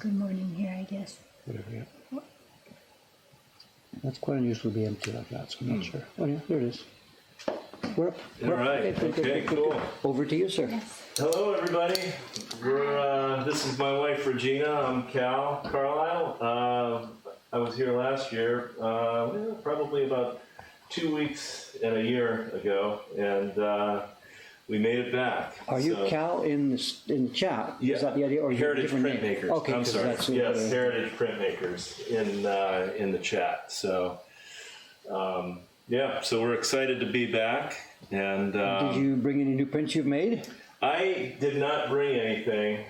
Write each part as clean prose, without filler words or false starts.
good morning here, I guess. Whatever, yeah. That's quite unusual to be empty like that, so I'm not sure. Oh yeah, there it is. We're up. All right. Okay, cool. Over to you, sir. Yes. Hello, everybody. This is my wife, Regina. I'm Cal Carlisle. I was here last year, probably about 2 weeks and a year ago, and we made it back. Are you Cal in the chat? Yeah. Is that the idea? Or Heritage Printmakers. Okay, I'm sorry. That's yes, Heritage Printmakers in the chat. So, so we're excited to be back. And did you bring any new prints you've made? I did not bring anything.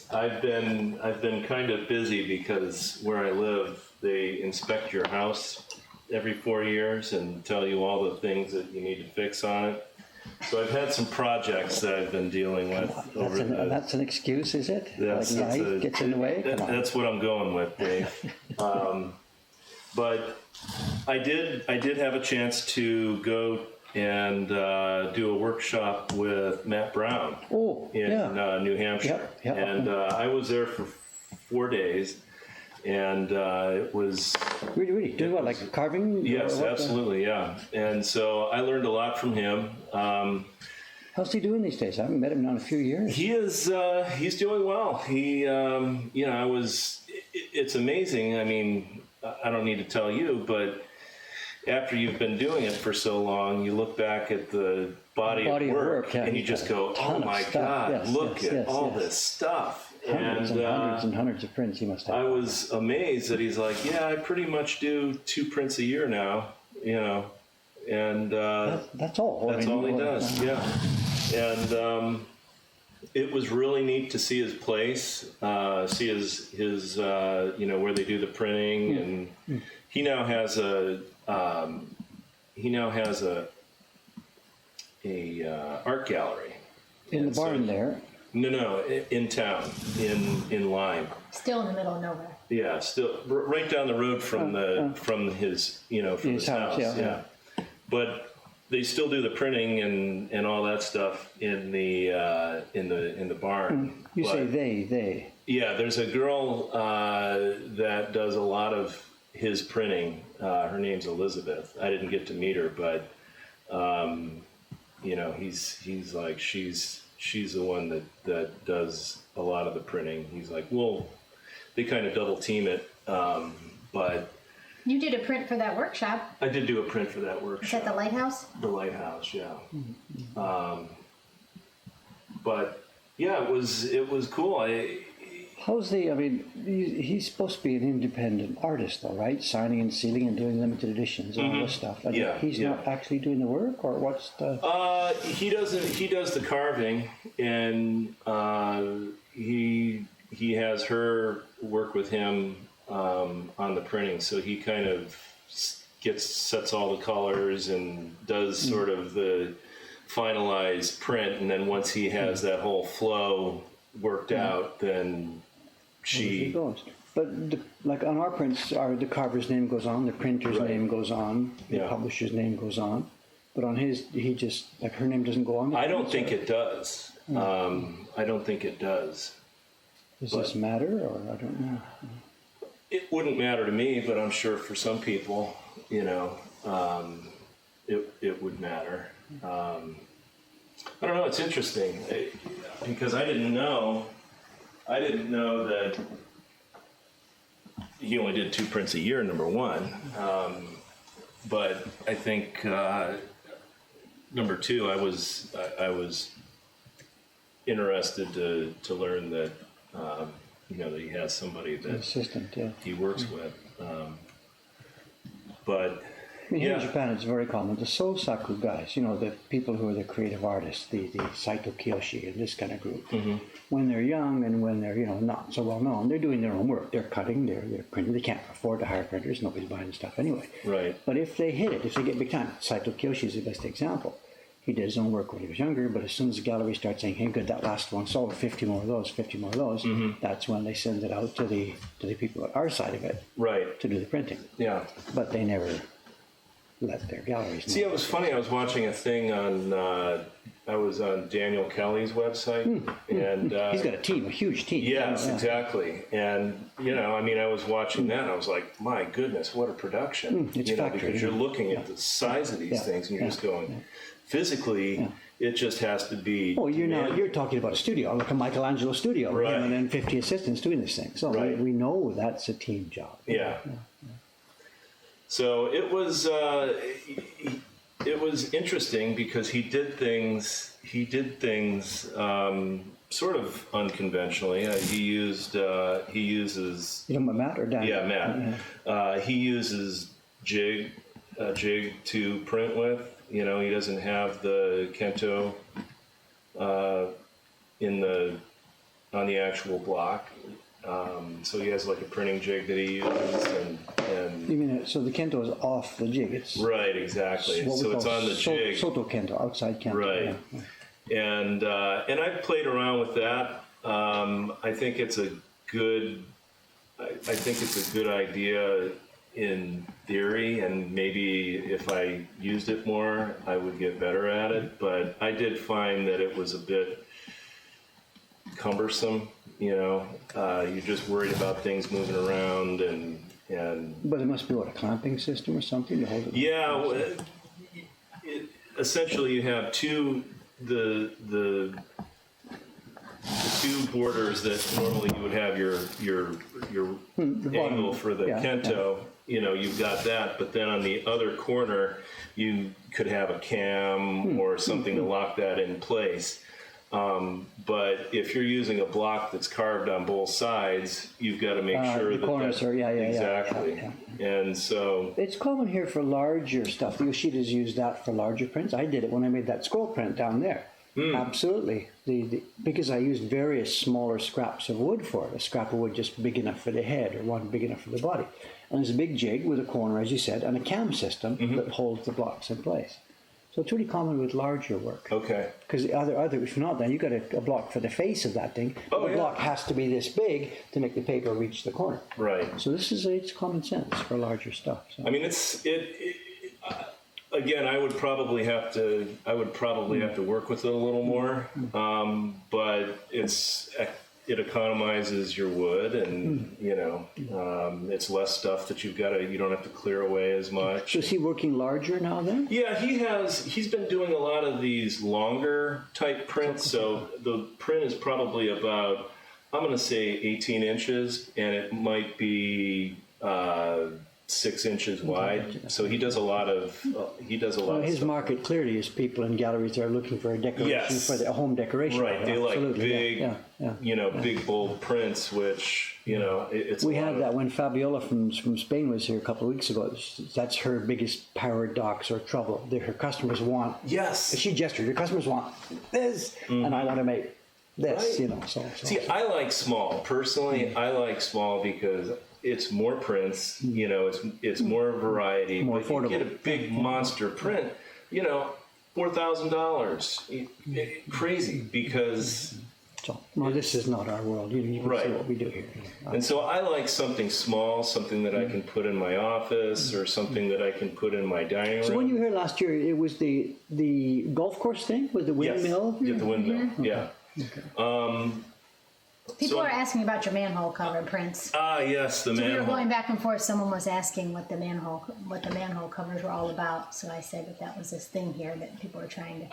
I've been kind of busy because where I live, they inspect your house every 4 years and tell you all the things that you need to fix on it. So I've had some projects that I've been dealing with. That's an excuse, is it? Yes, like life gets in the way? That's what I'm going with, Dave. But I did have a chance to go and do a workshop with Matt Brown in New Hampshire. Yep. And I was there for 4 days. And it was... Really? Doing what, like carving? Yes, absolutely, yeah. And so I learned a lot from him. How's he doing these days? I haven't met him in a few years. He is, he's doing well. He, it's amazing. I mean, I don't need to tell you, but after you've been doing it for so long, you look back at the body of work and you just go, oh my God, look at all this stuff. Hundreds and hundreds of prints he must have. I was amazed that he's like, I pretty much do 2 prints a year now, and that's all. That's all he does, And it was really neat to see his place, see his where they do the printing, and he now has a art gallery in the barn there. No, in town, in Lyme. Still in the middle of nowhere. Yeah, still right down the road from his house. Yeah. But they still do the printing and all that stuff in the barn. You say they. Yeah, there's a girl that does a lot of his printing. Her name's Elizabeth. I didn't get to meet her, but he's like she's the one that does a lot of the printing. He's like, well, they kind of double team it, but... You did a print for that workshop. I did do a print for that workshop. Is that the lighthouse? The lighthouse, yeah. But, yeah, it was cool. He's supposed to be an independent artist, though, right? Signing and sealing and doing limited editions and all this stuff. He's not actually doing the work, or what's the... He does the carving, and he has her work with him on the printing, so he kind of sets all the colors and does sort of the finalized print, and then once he has that whole flow worked out, then But like on our prints, the carver's name goes on, the printer's name goes on, the publisher's name goes on. But on his, he just, like, her name doesn't go on. I don't think it does. I don't think it does. Does this matter, or I don't know? It wouldn't matter to me, but I'm sure for some people, it would matter. I don't know. It's interesting because I didn't know that he only did 2 prints a year, number one. But I think number 2, I was interested to learn that that he has somebody that he works with. But here in Japan, it's very common. The Sosaku guys, the people who are the creative artists, the Saito Kiyoshi and this kind of group, when they're young and when they're not so well known, they're doing their own work. They're cutting, they're printing. They can't afford to hire printers. Nobody's buying stuff anyway. Right. But if they hit it, if they get big time, Saito Kiyoshi is the best example. He did his own work when he was younger, but as soon as the gallery starts saying, "Hey, good, that last one sold 50 more of those," that's when they send it out to the people at our side of it, right, to do the printing. Yeah. But they never let their galleries know. See, it was funny. I was watching a thing on on Daniel Kelly's website, and He's got a team, a huge team. yes, Yeah. exactly. And I was watching that, and I was like, my goodness, what a production! It's factory, because you're yeah. looking at the size of these things, and you're just going, physically, it just has to be. Oh, you're talking about a studio, like a Michelangelo studio, Right. and then 50 assistants doing this thing. So Right. we know that's a team job. Yeah. So it was interesting because he did things sort of unconventionally. He uses You know, Matt or Dan? Matt. He uses jig to print with. He doesn't have the Kento on the actual block. So he has like a printing jig that he uses, and You mean, so the Kento is off the jig? It's right, exactly. what we So it's call on the jig, Soto Kento, outside Kento. right? Yeah. And I've played around with that. I think it's a good idea in theory, and maybe if I used it more, I would get better at it. But I did find that it was a bit cumbersome. You're just worried about things moving around, and But there must be, a clamping system or something to hold it? yeah. Essentially, you have the two borders that normally you would have your angle for the Kento. You've got that, but then on the other corner, you could have a cam or something to lock that in place. But if you're using a block that's carved on both sides, you've got to make sure the corners are, exactly. yeah. And so It's common here for larger stuff. The Yoshidas use that for larger prints. I did it when I made that scroll print down there. Absolutely. Because I used various smaller scraps of wood for it. A scrap of wood just big enough for the head, or one big enough for the body. And there's a big jig with a corner, as you said, and a cam system that holds the blocks in place. So it's really common with larger work. okay. Because if not, then you got a block for the face of that thing. Oh, the block has to be this big to make the paper reach the corner. Right. So it's common sense for larger stuff. So. I mean, again, I would probably have to work with it a little more, but it economizes your wood, and it's less stuff that you don't have to clear away as much. So is he working larger now then? Yeah, he's been doing a lot of these longer type prints. So the print is probably about, I'm going to say 18 inches, and it might be 6 inches wide. So he does a lot of His stuff. market clearly is people in galleries that are looking for a decoration, for a home decoration. Right, they like Absolutely, big, big bold prints, which it's. We had that when Fabiola from Spain was here a couple of weeks ago. That's her biggest power docs or trouble. Her customers want. Yes. She gestured. Her customers want this, and I want to make this. Right. So See, I like small personally. I like small because it's more prints, it's more variety, more but affordable. you get a big monster print, $4,000, crazy, because So, this is not our world. You can Right. see what we do here. and so I like something small, something that I can put in my office, or something that I can put in my dining room. So when you were here last year, it was the golf course thing with the windmill. Yes, the windmill, yeah. People So- are asking about your manhole cover prints. Yes, the We were manhole. going back and forth. Someone was asking what the manhole covers were all about. So I said that was this thing here that people are trying to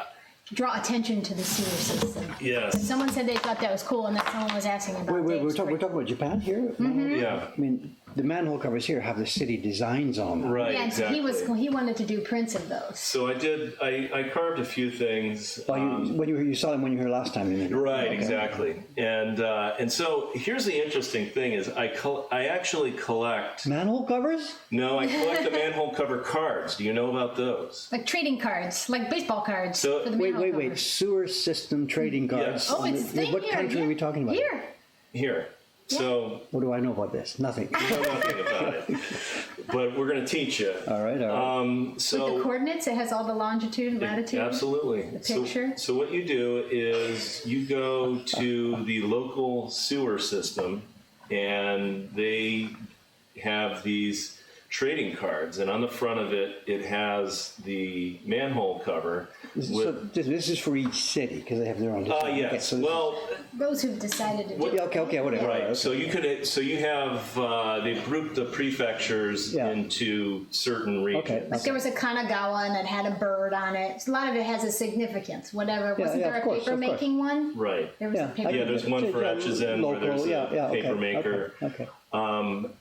draw attention to the sewer system. Yes. Someone said they thought that was cool, and then someone was asking about. We're Dave's talking print. about Japan here. Yeah. I mean, the manhole covers here have the city designs on them. Right. Yeah, and so exactly. he wanted to do prints of those. So I carved a few things. When you saw them when you were here last time, you mean? Right, Okay. exactly. And so here's the interesting thing is I actually collect. Manhole covers? No, I collect the manhole cover cards. Do you know about those? Like trading cards, like baseball cards. So- for the Wait, manhole wait. covers. Sewer system trading cards. Yes. Oh, it's the thing What here. country are we talking about? Here. Here. So What do I know about this? Nothing. know nothing about it, but we're going to teach you. All right. With the So coordinates, it has all the longitude and latitude. absolutely. The picture. So what you do is you go to the local sewer system, and they have these trading cards, and on the front of it, it has the manhole cover. So this is for each city because they have their own design. Yes. Okay, so Well, Those who've decided to do it. yeah, okay, whatever. right. Okay. So you have they've grouped the prefectures Yeah. into certain regions. Okay. Like there was a Kanagawa and it had a bird on it. A lot of it has a significance. Whatever. Wasn't yeah, there of a course, paper of course. making one? Right. There was Yeah, a paper. Yeah, there's one for Etchizen where there's a paper maker. Okay.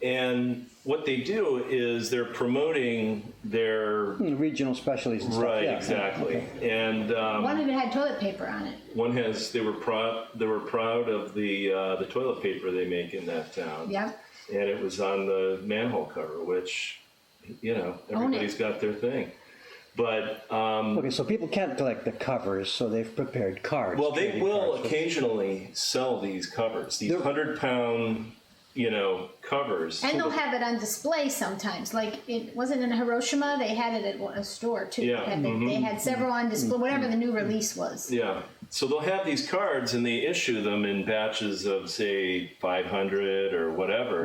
And what they do is they're promoting their Regional specialties and stuff. right, yeah, exactly. okay. And One of it had toilet paper on it. one has they were proud of the toilet paper they make in that town. Yep. And it was on the manhole cover, which everybody's got their thing. But Okay, so people can't collect the covers, so they've prepared cards. well, they trading will cards. occasionally sell these covers, these 100-pound, covers. And they'll have it on display sometimes. Like it wasn't in Hiroshima, they had it at a store too. Yeah, They had several on display, whatever the new release was. Yeah. So they'll have these cards and they issue them in batches of, say, 500 or whatever.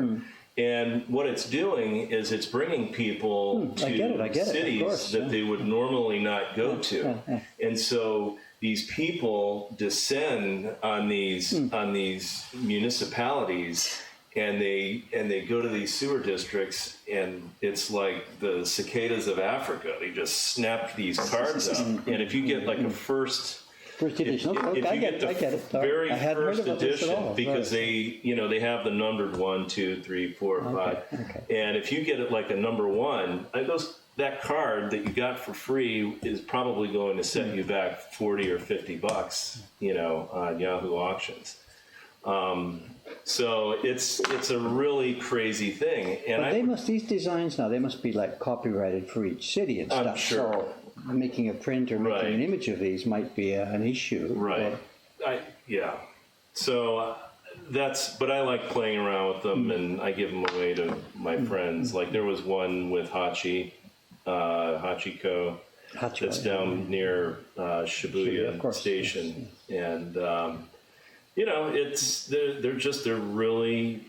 And what it's doing is it's bringing people to I get it, of cities course, that yeah. they would normally not go to. Yeah. And so these people descend on these municipalities and they go to these sewer districts, and it's like the cicadas of Africa. They just snap these cards up. And if you get like a first edition. if Okay, I you get it. the I get it. very I hadn't heard first about this at edition, all. because Right. they have the numbered 1, 2, 3, 4, 5, okay. and if you get it like a number 1, that card that you got for free is probably going to set you back $40 or $50, on Yahoo auctions. So it's a really crazy thing, and But these designs now, they must be like copyrighted for each city and I'm stuff. sure. So making a print or making Right. an image of these might be an issue. Right. So but I like playing around with them, and I give them away to my friends. Like there was one with Hachiko, that's down near Shibuya of course, Station, and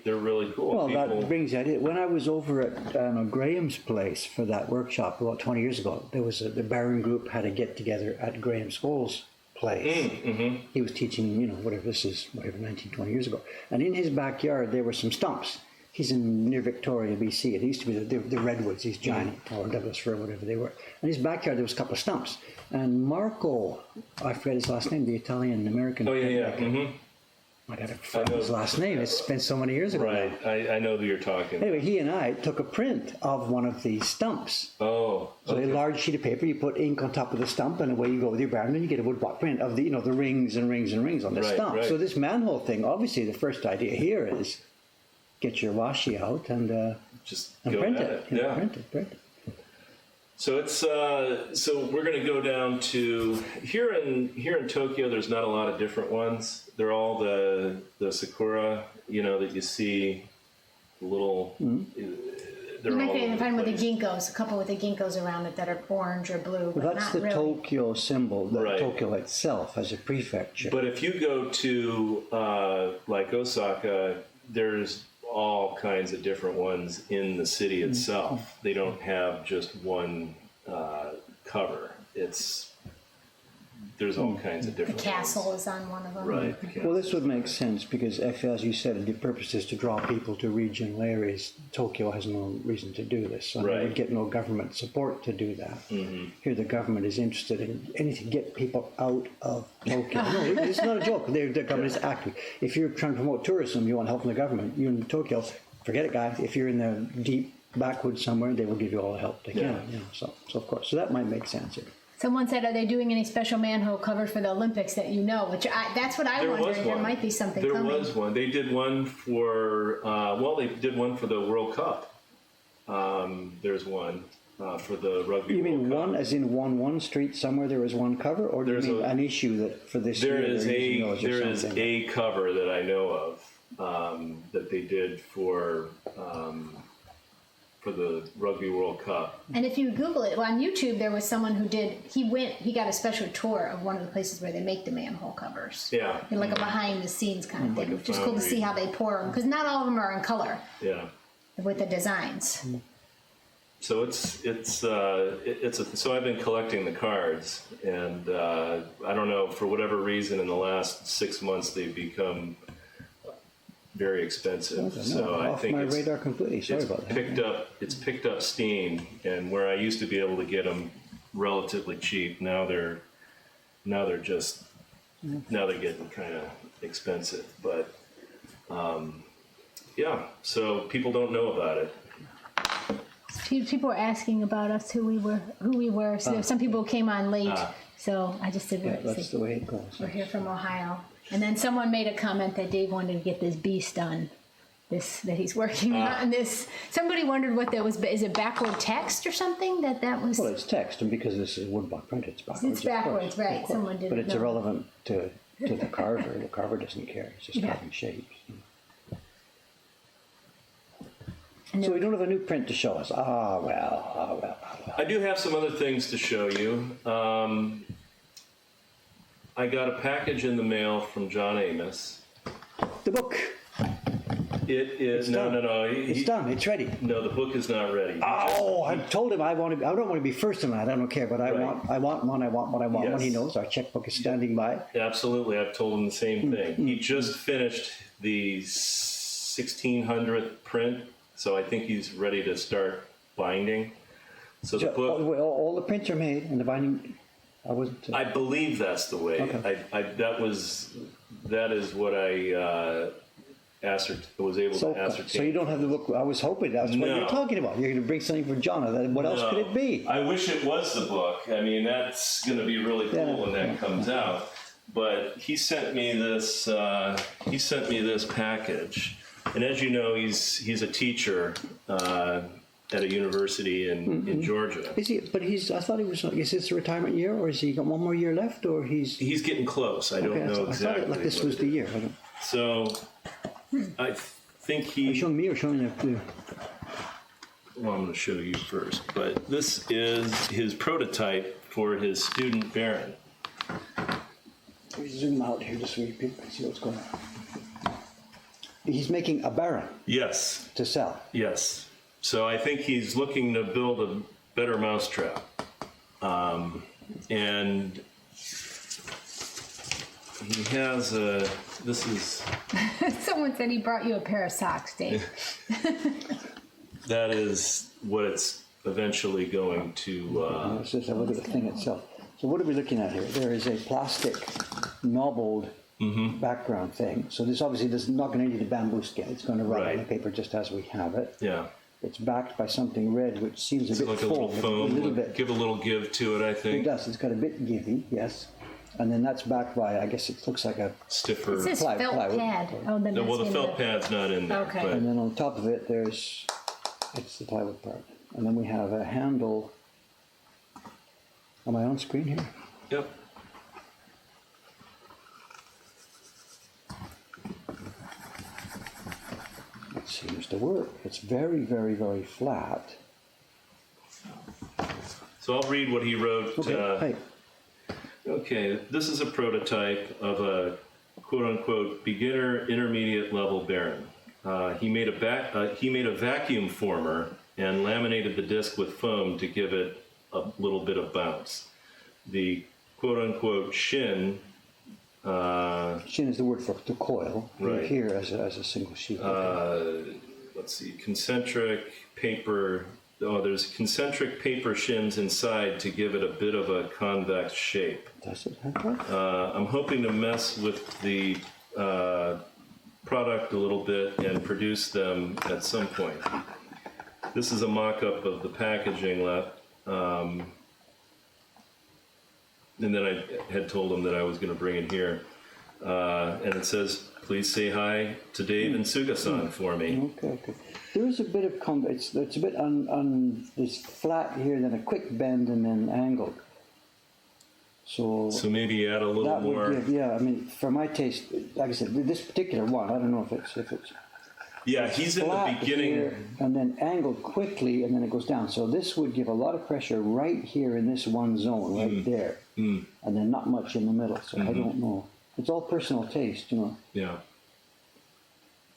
they're really cool. Well, People, that brings the idea. When I was over at Graham's place for that workshop about 20 years ago, there was the Baron Group had a get together at Graham Scholl's place. He was teaching, this is 19, 20 years ago. And in his backyard, there were some stumps. He's near Victoria, BC. It used to be the redwoods, these giant, or Douglas fir, whatever they were. In his backyard, there was a couple of stumps. And Marco, I forget his last name, the Italian-American. oh yeah. I gotta find his last name. It's been so many years ago. Right. I know who you're talking. Anyway, he and I took a print of one of these stumps. Oh. So a large sheet of paper, you put ink on top of the stump, and away you go with your brown, and you get a woodblock print of the rings and rings and rings on the Right, stump. right. So this manhole thing, obviously, the first idea here is get your washi out and Just and go print at it. it. Yeah. Print it. So it's so we're going to go down to here in Tokyo. There's not a lot of different ones. They're all the sakura, that you see, little. They're You might all be able over to find the with the place. ginkgos, a couple with the ginkgos around it that are orange or blue, but That's not the really. Tokyo symbol, Right. Tokyo itself as a prefecture. But if you go to like Osaka, there's all kinds of different ones in the city itself. They don't have just one cover. There's all kinds of The different castle ones. is on one of them. Right. the Well, this would make sense because, if, as you said, the purpose is to draw people to regional areas. Tokyo has no reason to do this, so they Right. would get no government support to do that. Here, the government is interested in anything to get people out of Tokyo. No, it's not a joke. The government is active. If you're trying to promote tourism, you want help from the government. You're in Tokyo, forget it, guys. If you're in the deep backwoods somewhere, they will give you all the help they can. Yeah. So of course, so that might make sense here. Someone said, are they doing any special manhole covers for the Olympics that you know? That's what I There wondered. was one. There might be something There coming. was one. They did one for they did one for the World Cup. There's one for the Rugby You World mean Cup. one, as in one street somewhere there was one cover, or do you There's mean an issue that for this There year is they're using those or there is something? a cover that I know of that they did for the Rugby World Cup. And if you Google it, on YouTube, there was someone who he got a special tour of one of the places where they make the manhole covers. Yeah. And like a behind the scenes kind of Like thing, a which is cool to foundry. see how they pour them, because not all of them are in color Yeah. with the designs. So so I've been collecting the cards, and I don't know, for whatever reason in the last 6 months they've become very expensive. So I off think my radar completely. Sorry about that. It's picked up steam, and where I used to be able to get them relatively cheap, now they're getting kind of expensive. But yeah, so people don't know about it. People were asking about us, who we were. So some people came on late. So I just did what That's the way it goes. We're here from Ohio. And then someone made a comment that Dave wanted to get this beast done. That he's working on this. Somebody wondered what that was. Is it backward text or something? That was. Well, it's text, and because this is woodblock print, it's backwards. It's backwards, right? Someone didn't. But it's know. irrelevant to the carver. The carver doesn't care. It's just carving shapes. So we don't have a new print to show us. Well. I do have some other things to show you. I got a package in the mail from John Amos. The book. It is no. It's done. It's ready. No, the book is not ready. Oh, I told him I don't want to be first in line. I don't care, but I want one. Yes. He knows our checkbook is standing by. Absolutely, I've told him the same thing. He just finished the 1600th print, so I think he's ready to start binding. So the book, all the prints are made, and the binding. I wasn't. I believe that's the way. Okay. That is what I was able to ascertain. So you don't have the book. I was hoping that's what you're talking about. You're going to bring something for John. What else could it be? I wish it was the book. I mean, that's going to be really cool when that comes out. But he sent me this. He sent me this package, and as you know, he's a teacher at a university in Georgia. Is he? But I thought he was. Is this a retirement year, or has he got one more year left, or he's? He's getting close. I don't know exactly. I thought this was the year. So, I think he. Are you showing me or showing you? Well, I'm going to show you first. But this is his prototype for his student Baron. Let me zoom out here just so people can see what's going on. He's making a Baron. Yes. To sell. Yes. So I think he's looking to build a better mousetrap. And he has this is... Someone said he brought you a pair of socks, Dave. That is what it's eventually going to... Let's just look at the thing itself. So what are we looking at here? There is a plastic knobbled background thing. So this obviously is not going to need a bamboo scale. It's going to run on the paper just as we have it. Yeah. It's backed by something red, which seems a bit like foam. a little foam. A little bit. Give a little give to it, I think. It does. It's got a bit givey, yes. And then that's backed by, I guess it looks like a stiffer. It says felt pad. Oh, then well, the felt pad's not in there. Okay. But And then on top of it, it's the plywood part. And then we have a handle. Am I on screen here? Yep. It seems to work. It's very, very, very flat. So I'll read what he wrote. Okay. Okay, this is a prototype of a quote-unquote beginner intermediate level Baron. He made a vacuum former and laminated the disc with foam to give it a little bit of bounce. The quote-unquote shin. Shin is the word for to coil. Right. Here as a single sheet. Let's see, concentric paper. Oh, there's concentric paper shins inside to give it a bit of a convex shape. Does it have that? I'm hoping to mess with the product a little bit and produce them at some point. This is a mock-up of the packaging and then I had told him that I was going to bring it here. And it says, please say hi to Dave and Suga-san for me. Okay. There is a bit of it's a bit it's flat here, then a quick bend, and then angled. So maybe add a little that more. Would give, I mean, for my taste, like I said, this particular one, I don't know if it's Yeah, he's in the beginning. Here, and then angled quickly, and then it goes down. So this would give a lot of pressure right here in this one zone, right there, and then not much in the middle. So I don't know. It's all personal taste, Yeah.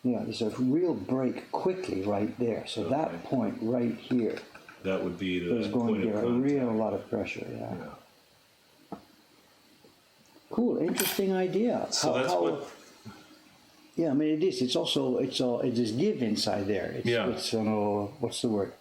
Yeah, there's a real break quickly right there. So that point right here that would be the There's going point to be of a contact. real lot of pressure, yeah. Yeah. Cool, interesting idea. So that's what. Yeah, I mean, it is. It's also, it is give inside there. It's, Yeah. It's, what's the word?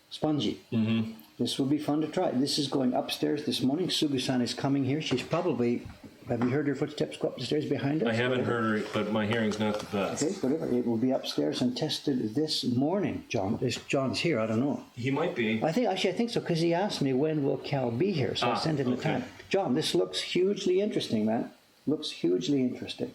Spongy. Mm-hmm. This will be fun to try. This is going upstairs this morning. Sugu-san is coming here. She's probably, have you heard her footsteps go up the stairs behind us? I haven't heard her, but my hearing's not the best. Okay, whatever. It will be upstairs and tested this morning, John. John's here, I don't know. He might be. I think so, because he asked me when will Cal be here, so I sent him the okay. time. John, this looks hugely interesting, man. Looks hugely interesting.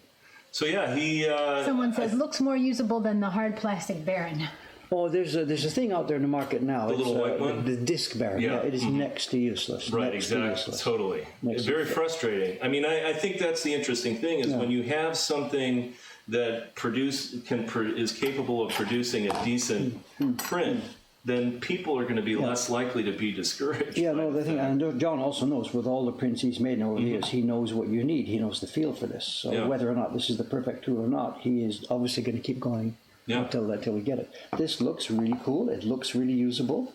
So yeah, he. Someone says, looks more usable than the hard plastic Baron. Oh, there's a thing out there in the market now. The little white one? The disc Baron. Yeah. Yeah, it is next to useless. Right, next to exactly. useless. Totally. Next to Very useless. frustrating. I mean, I think that's the interesting thing is when you have something that is capable of producing a decent print, then people are going to be less likely to be discouraged. Yeah, by no, the thing, that. and John also knows with all the prints he's made over the years, he knows what you need. He knows the feel for this. So Yeah. whether or not this is the perfect tool or not, he is obviously going to keep going until we get it. This looks really cool. It looks really usable.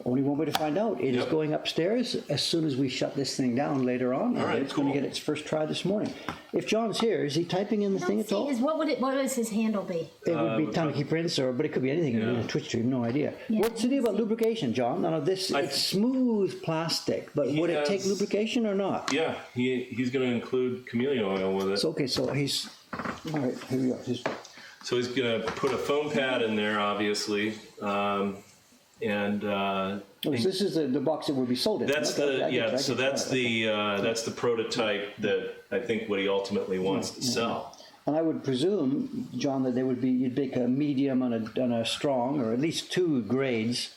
Only one way to find out. It is going upstairs as soon as we shut this thing down later on. All right, it's going to get its first try this morning. If John's here, is he typing in the thing at all? What would his handle be? It would be Tanaki Prints, but it could be anything in a Twitch stream, no idea. Yeah, What's the deal about lubrication, John? None of this, it's smooth plastic, but would it take lubrication or not? Yeah, he's going to include chameleon oil with it. So, okay, so he's, all right, here we go. So he's going to put a foam pad in there, obviously, This is the box that would be sold in. That's that's the prototype that I think what he ultimately wants to sell. And I would presume, John, that you'd make a medium and a strong, or at least two grades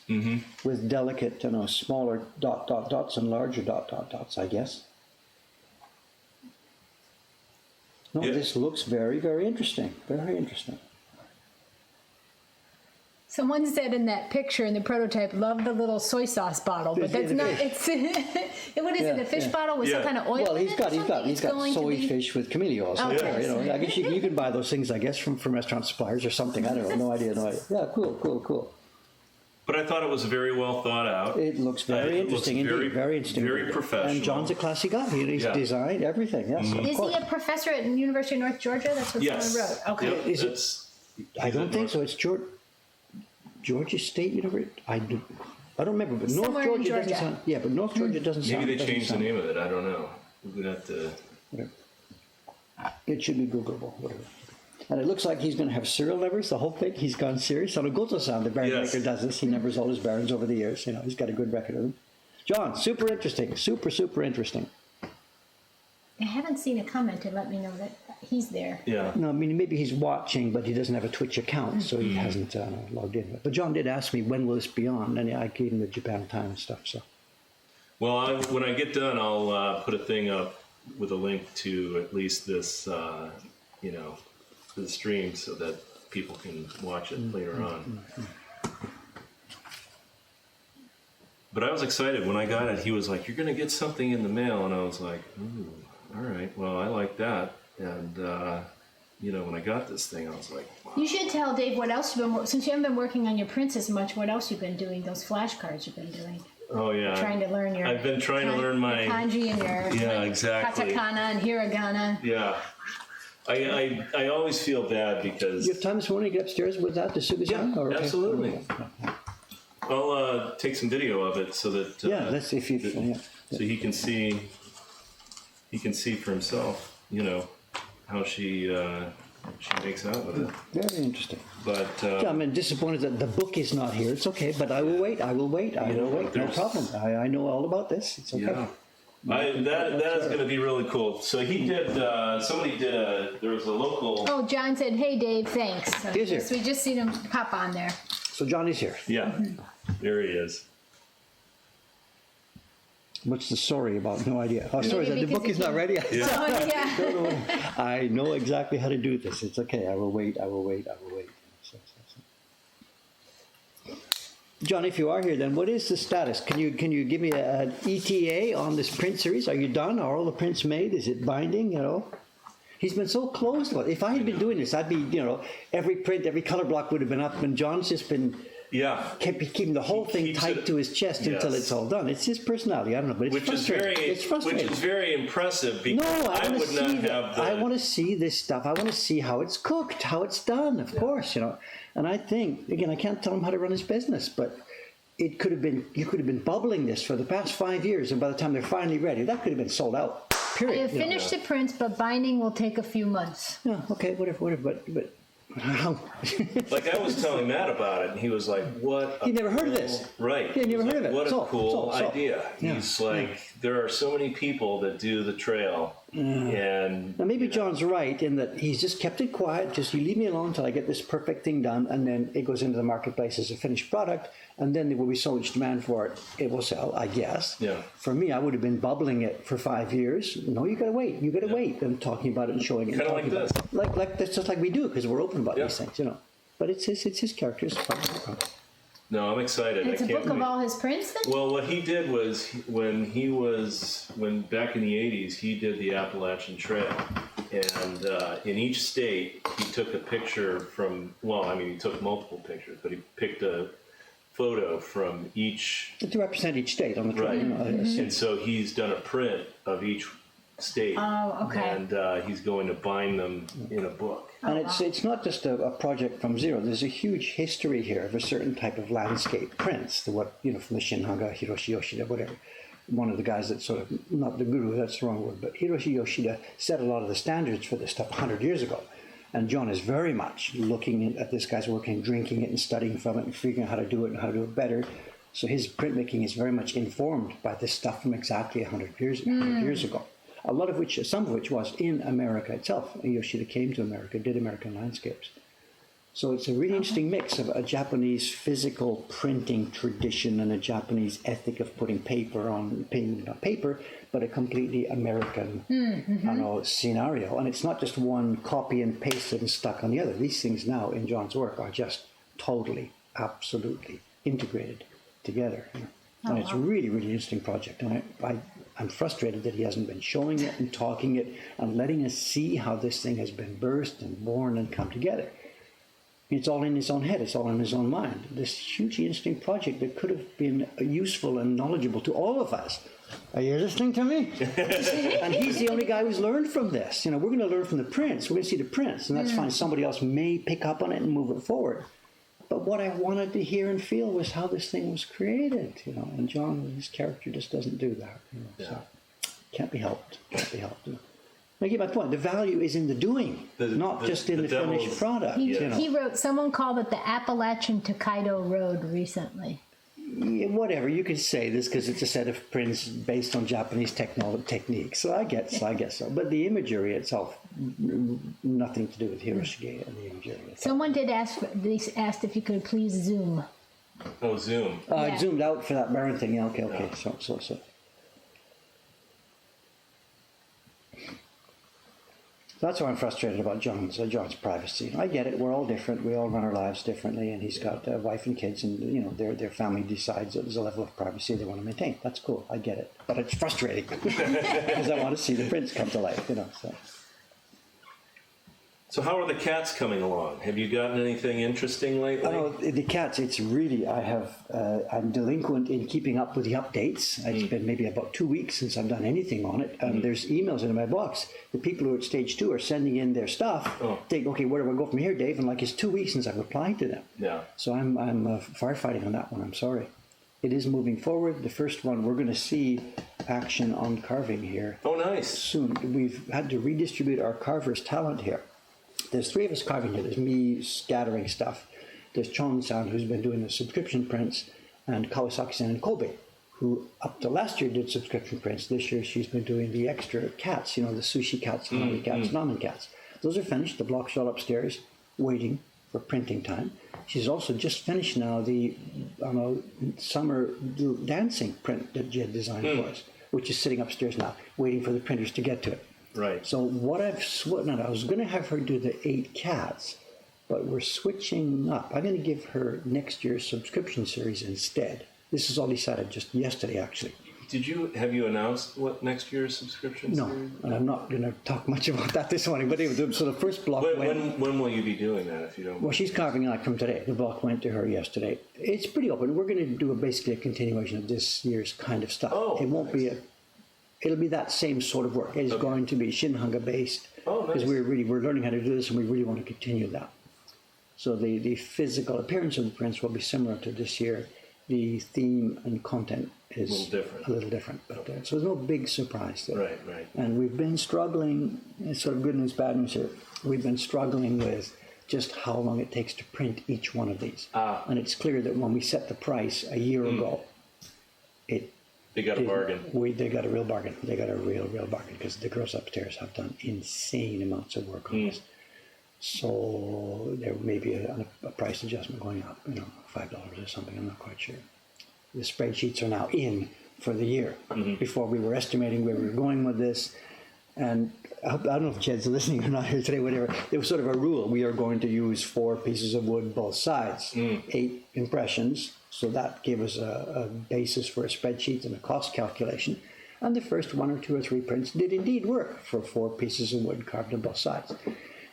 with delicate, smaller dots and larger dots, I guess. No, this looks very, very interesting. Very interesting. Someone said in that picture in the prototype, love the little soy sauce bottle, but that's not. It's what is it? A fish bottle with some kind of oil? Well, in he's it got or he's something? got soy fish with camellia oil. So Okay. I guess you can buy those things, I guess, from restaurant suppliers or something. I don't know. No idea. Yeah, cool. But I thought it was very well thought out. It looks very interesting indeed. Very interesting. Very professional. And John's a classy guy. He's designed everything. Yes, of Is course. he a professor at the University of North Georgia? That's what someone wrote. Okay. Yep, I don't think so. It's Georgia State University. I don't remember, but North Somewhere in Georgia doesn't Georgia. sound. Yeah, but North Georgia doesn't sound. Maybe they changed the name of it. I don't know. We'd have to. It should be Googleable. Whatever. And it looks like he's going to have serial numbers, the whole thing. He's gone serious. On a Goto-san, the Baron maker does this. He numbers all his Barons over the years. He's got a good record of them. John, super interesting. Super interesting. I haven't seen a comment to let me know that he's there. Yeah. No, I mean, maybe he's watching, but he doesn't have a Twitch account, so he hasn't logged in. But John did ask me, when will this be on? And I gave him the Japan time and stuff, so. Well, when I get done, I'll put a thing up with a link to at least this, the stream so that people can watch it later on. But I was excited when I got it. He was like, "You're going to get something in the mail," and I was like, "Ooh, all right. Well, I like that." And when I got this thing, I was like, "Wow." You should tell Dave what else you've been since you haven't been working on your prints as much. What else you've been doing? Those flashcards you've been doing. Oh yeah. Trying to learn your. I've been trying to learn my kanji and your exactly. katakana and hiragana. Yeah. I always feel bad because. You have time this morning to get upstairs with that to Sugu-san? Yeah, or, okay. absolutely. I'll take some video of it so that let's see if you so he can see for himself, how she makes out with it. Very interesting. But I'm disappointed that the book is not here. It's okay, but I will wait. No problem. I know all about this. It's okay. Yeah. That is going to be really cool. So he did. Somebody did there was a local. Oh, John said, "Hey, Dave, thanks." So He's here. we just seen him pop on there. So Johnny's here. Yeah, there he is. What's the story about? No idea. Oh, sorry, the book is not ready. Yeah. Oh, yeah. I know exactly how to do this. It's okay. I will wait. John, if you are here, then what is the status? Can you give me an ETA on this print series? Are you done? Are all the prints made? Is it binding? He's been so close. If I had been doing this, I'd be, every print, every color block would have been up, and John's just been Yeah. keeping the whole thing keeps tight it- to his chest until yes. it's all done. It's his personality. I don't know, but it's frustrating. It's frustrating. Which is very impressive because No, I want to would see. not have the. I want to see this stuff. I want to see how it's cooked, how it's done. Of course, And I think again, I can't tell him how to run his business, but it could have been. You could have been bubbling this for the past 5 years, and by the time they're finally ready, that could have been sold out. I Period. have finished the prints, but binding will take a few months. Yeah. Okay. Whatever. But. How? Like I was telling Matt about it, and he was like, "What?" He never heard of this. Right? He had never was heard like, of it. What a So, cool idea! Yeah, He's like, there are so many people that do the trail, and Now maybe John's right in that he's just kept it quiet. Just you leave me alone until I get this perfect thing done, and then it goes into the marketplace as a finished product, and then there will be so much demand for it, it will sell. I guess. Yeah. For me, I would have been bubbling it for 5 years. No, you got to wait. You got to wait. And talking about it and showing it. Kinda and talking like about it. Like that's just like we do because we're open about Yeah. these things, But it's his character. It's fun. no, I'm excited. It's I a can't book of wait. all his prints then? Well, what he did was when back in the 80s, he did the Appalachian Trail. And in each state, he took a picture from, he took multiple pictures, but he picked a photo from each. To represent each state on the trail. Right. And so he's done a print of each state. Oh, okay. And he's going to bind them in a book. And it's not just a project from zero. There's a huge history here of a certain type of landscape prints. From the Shinhaga, Hiroshi Yoshida, whatever. One of the guys that sort of, not the guru, that's the wrong word, but Hiroshi Yoshida set a lot of the standards for this stuff 100 years ago. And John is very much looking at this guy's work and drinking it and studying from it and figuring out how to do it and how to do it better. So his printmaking is very much informed by this stuff from exactly 100 years ago. Some of which was in America itself. Yoshida came to America, did American landscapes. So it's a really interesting mix of a Japanese physical printing tradition and a Japanese ethic of putting paper on paper, but a completely American scenario. And it's not just one copy and pasted and stuck on the other. These things now in John's work are just totally, absolutely integrated together. And it's a really, really interesting project. And I'm frustrated that he hasn't been showing it and talking it and letting us see how this thing has been birthed and born and come together. It's all in his own head. It's all in his own mind. This hugely interesting project that could have been useful and knowledgeable to all of us. Are you listening to me? And he's the only guy who's learned from this. We're going to learn from the prints. We're going to see the prints, and that's fine. Somebody else may pick up on it and move it forward. But what I wanted to hear and feel was how this thing was created, And John, his character just doesn't do that, So can't be helped. I get my point. The value is in the doing, not just in the finished product. He wrote, someone called it the Appalachian to Kaido Road recently. Yeah, whatever, you could say this because it's a set of prints based on Japanese techniques. So I guess so. But the imagery itself, nothing to do with Hiroshige and the imagery itself. Someone did asked if you could please zoom. Oh, Zoom. I zoomed out for that Baron thing. Yeah, okay. So. That's why I'm frustrated about John's privacy. I get it. We're all different. We all run our lives differently, and he's got a wife and kids, and their family decides that there's a level of privacy they want to maintain. That's cool. I get it, but it's frustrating because I want to see the prints come to life. So how are the cats coming along? Have you gotten anything interesting lately? Oh, the cats, it's really, I'm delinquent in keeping up with the updates. It's been maybe about 2 weeks since I've done anything on it. And there's emails in my box. The people who are at stage 2 are sending in their stuff. Think, okay, where do I go from here, Dave? And it's 2 weeks since I've replied to them. Yeah. So I'm firefighting on that one. I'm sorry. It is moving forward. The first one, we're going to see action on carving here. Oh, nice. Soon. We've had to redistribute our carver's talent here. There's 3 of us carving here. There's me scattering stuff. There's Chon-san, who's been doing the subscription prints, and Kawasaki-san and Kobe, who up to last year did subscription prints. This year she's been doing the extra cats, the sushi cats, nami cats, ramen cats. Those are finished. The block's all upstairs, waiting for printing time. She's also just finished now the summer dancing print that Jed designed for us, which is sitting upstairs now, waiting for the printers to get to it. Right. So what I was going to have her do the 8 cats, but we're switching up. I'm going to give her next year's subscription series instead. This is all decided just yesterday, actually. have you announced what next year's subscription No, series? and I'm not going to talk much about that this morning. But anyway, so the first block went. When will you be doing that, if you don't? Well, she's carving out from today. The block went to her yesterday. It's pretty open. We're going to do basically a continuation of this year's kind of stuff. Oh, it won't be it'll be that same sort of work. It's going to be Shinhanga based. Oh, nice. Because we're learning how to do this, and we really want to continue that. So the physical appearance of the prints will be similar to this year. The theme and content is a little different. But so there's no big surprise there. Right. And we've been struggling. It's sort of good news, bad news here. We've been struggling with just how long it takes to print each one of these. And it's clear that when we set the price a year ago, They got a bargain. They got a real bargain. They got a real bargain because the girls upstairs have done insane amounts of work on this. So there may be a price adjustment going up, $5 or something. I'm not quite sure. The spreadsheets are now in for the year. Before we were estimating where we were going with this, and I don't know if Jed's listening or not here today. Whatever. There was sort of a rule: we are going to use 4 pieces of wood both sides, 8 impressions. So that gave us a basis for a spreadsheet and a cost calculation. And the first 1 or 2 or 3 prints did indeed work for 4 pieces of wood carved on both sides.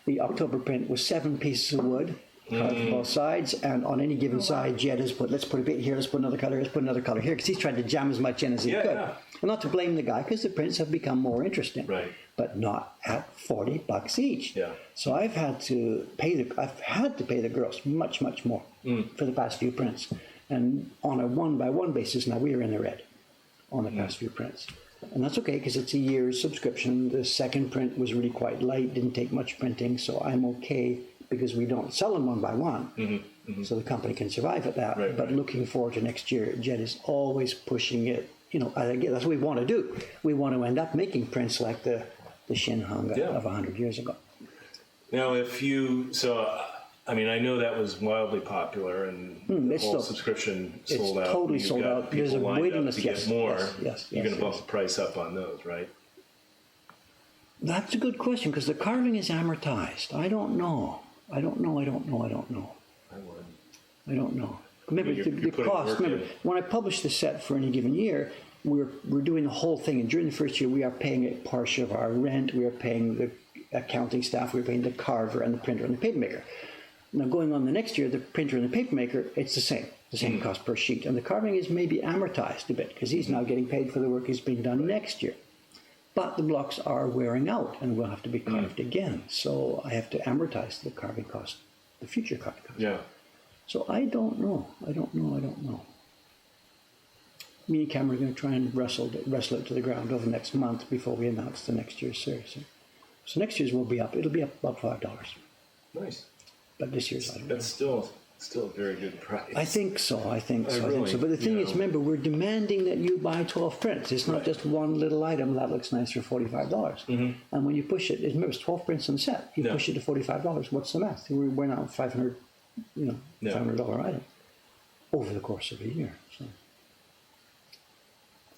The October print was 7 pieces of wood carved on both sides, and on any given side, Jed has put, let's put a bit here, let's put another color, let's put another color here, because he's trying to jam as much in as he could. Yeah. And not to blame the guy, because the prints have become more interesting. Right. But not at $40 each. Yeah. So I've had to pay the girls much more for the past few prints. And on a 1-by-1 basis, now we are in the red on the past few prints. And that's okay, because it's a year's subscription. The second print was really quite light, didn't take much printing, so I'm okay because we don't sell them 1-by-1. So the company can survive at that. Right, but looking forward to next year, Jed is always pushing it. Again, that's what we want to do. We want to end up making prints like the Shinhanga of 100 years ago. Now, I know that was wildly popular, and the whole subscription sold out. It's totally sold out. There's a waiting list. Get more. Yes. You're going to bump the price up on those, right? That's a good question, because the carving is amortized. I don't know. I don't know. I would. I don't know. Remember, You're the putting cost. work Remember, in. when I publish the set for any given year, we're doing the whole thing. And during the first year, we are paying a portion of our rent. We are paying the accounting staff. We're paying the carver and the printer and the papermaker. Now, going on the next year, the printer and the papermaker, it's the same cost per sheet. And the carving is maybe amortized a bit, because he's now getting paid for the work he's being done next year. But the blocks are wearing out and will have to be carved again. So I have to amortize the carving cost, the future carving cost. Yeah. So I don't know. Me and Cameron are going to try and wrestle it to the ground over the next month before we announce the next year's series. So next year's will be up. It'll be up about $5. Nice. But this year's, I don't know. That's still a very good price. I think so. Really, But the thing is, remember, we're demanding that you buy 12 prints. It's not just one little item that looks nice for $45. And when you push it, remember, it's 12 prints on the set. You push it to $45. What's the math? We're now $500, $500 item over the course of a year. So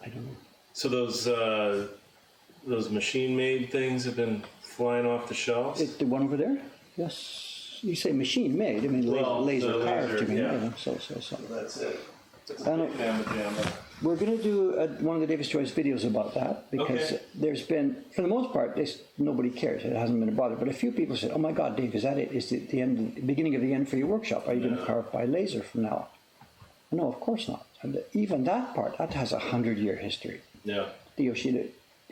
I don't know. So those machine-made things have been flying off the shelves. The one over there? Yes. You say machine made. I mean, laser carved. You mean? Yeah. So. That's it. That's a big jamma. We're going to do one of the Davis Choice videos about that, because there's been, for the most part, nobody cares. It hasn't been a bother. But a few people said, "Oh my God, Dave, is that it? Is the end, the beginning of the end for your workshop? Are you going to carve by laser from now on?" No, of course not. And even that part, that has a 100-year history. Yeah. The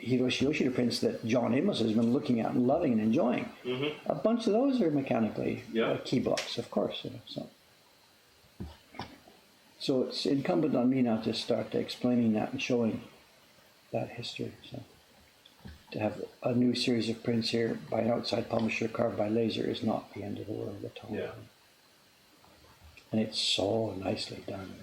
Hiroshi Yoshida prints that John Amos has been looking at and loving and enjoying. A bunch of those are mechanically key blocks, of course. So it's incumbent on me now to start explaining that and showing that history. So to have a new series of prints here by an outside publisher carved by laser is not the end of the world at all. Yeah. And it's so nicely done.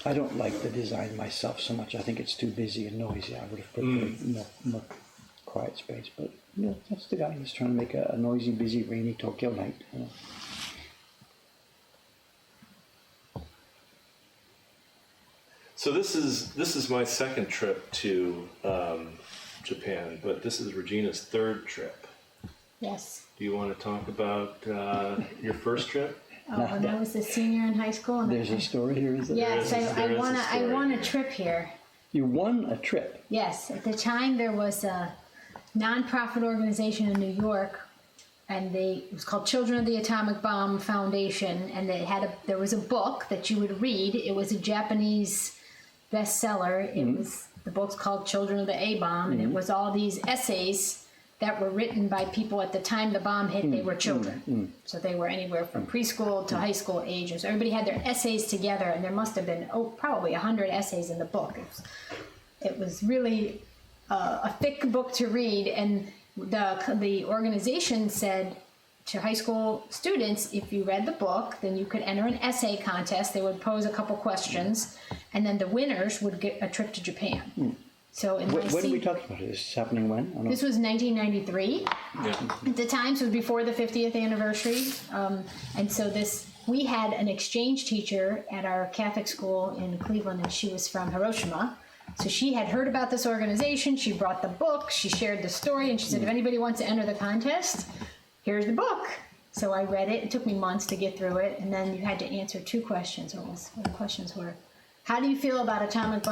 I don't like the design myself so much. I think it's too busy and noisy. I would have preferred more quiet space. But that's the guy who's trying to make a noisy, busy, rainy Tokyo night. So this is my second trip to Japan, but this is Regina's third trip. Yes. Do you want to talk about your first trip? when I was a senior in high school. And There's a story here, is there? yes, There is a I story won a here. trip here. You won a trip. Yes, at the time there was a nonprofit organization in New York, and it was called Children of the Atomic Bomb Foundation, and there was a book that you would read. It was a Japanese bestseller. The book's called Children of the A-Bomb, and it was all these essays that were written by people at the time the bomb hit. They were children, so they were anywhere from preschool to high school age. So everybody had their essays together, and there must have been probably 100 essays in the book. It was really a thick book to read, and the organization said to high school students, if you read the book, then you could enter an essay contest. They would pose a couple questions, and then the winners would get a trip to Japan. So in When are we talking about? This is happening when? I don't know. this was 1993. Yeah. At the time, so it was before the 50th anniversary. And so we had an exchange teacher at our Catholic school in Cleveland, and she was from Hiroshima. So she had heard about this organization. She brought the book. She shared the story, and she said, if anybody wants to enter the contest, here's the book. So I read it. It took me months to get through it. And then you had to answer two questions. What the questions were? How do you feel about atomic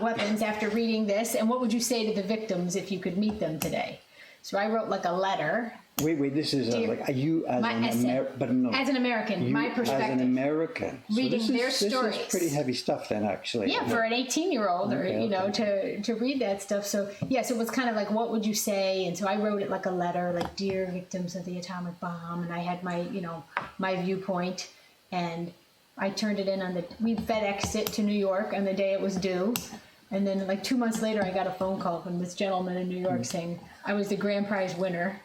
weapons after reading this? And what would you say to the victims if you could meet them today? So I wrote like a letter. Wait, this is like, are you as My an essay. but no. As an American, You my perspective. As an American. Reading so their this stories. is pretty heavy stuff then, actually. Yeah, for an 18-year-old, or Okay, to read that stuff. So yes, it was kind of like, what would you say? And so I wrote it like a letter, like, dear victims of the atomic bomb, and I had my my viewpoint, and I turned it in we FedExed it to New York on the day it was due, and then like 2 months later, I got a phone call from this gentleman in New York saying I was the grand prize winner.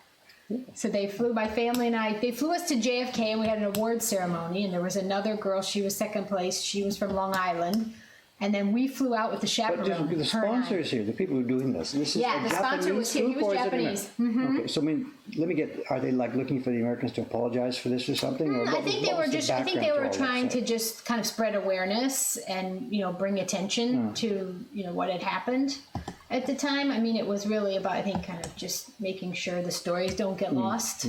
So they flew, my family and they flew us to JFK, and we had an award ceremony, and there was another girl, she was second place, she was from Long Island, and then we flew out with the But chaperone. the her and I. sponsors here, the people who are doing this is Yeah, a the sponsor was here. He group, was or is it Japanese. Okay, so I mean, let me get, are they like looking for the Americans to apologize for this or something? Or I think they were just. I think they were trying to to just kind of spread awareness and bring attention to what had happened at the time. I mean, it was really about, I think, kind of just making sure the stories don't get lost.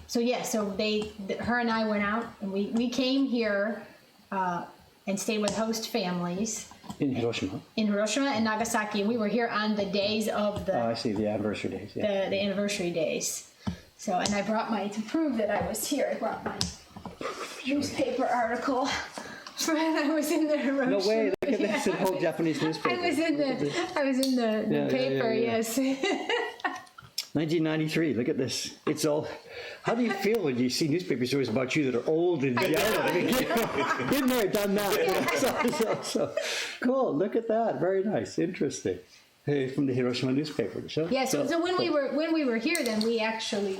So yeah, so her and I went out, and we came here and stayed with host families in Hiroshima. in Hiroshima and Nagasaki, and we were here on the days of the I see, the anniversary days. Yeah. the anniversary days. So, and I brought to prove that I was here, I brought my newspaper article when I was in the Hiroshima. No way! Look at this, an old Japanese newspaper. I was in the Yeah, paper, yeah. yes. 1993. Look at this. It's all. How do you feel when you see newspaper stories about you that are old and yellow? I mean, been there, done that. So cool. Look at that. Very nice. Interesting. Hey, from the Hiroshima newspaper. Yeah. So when we were here, then we actually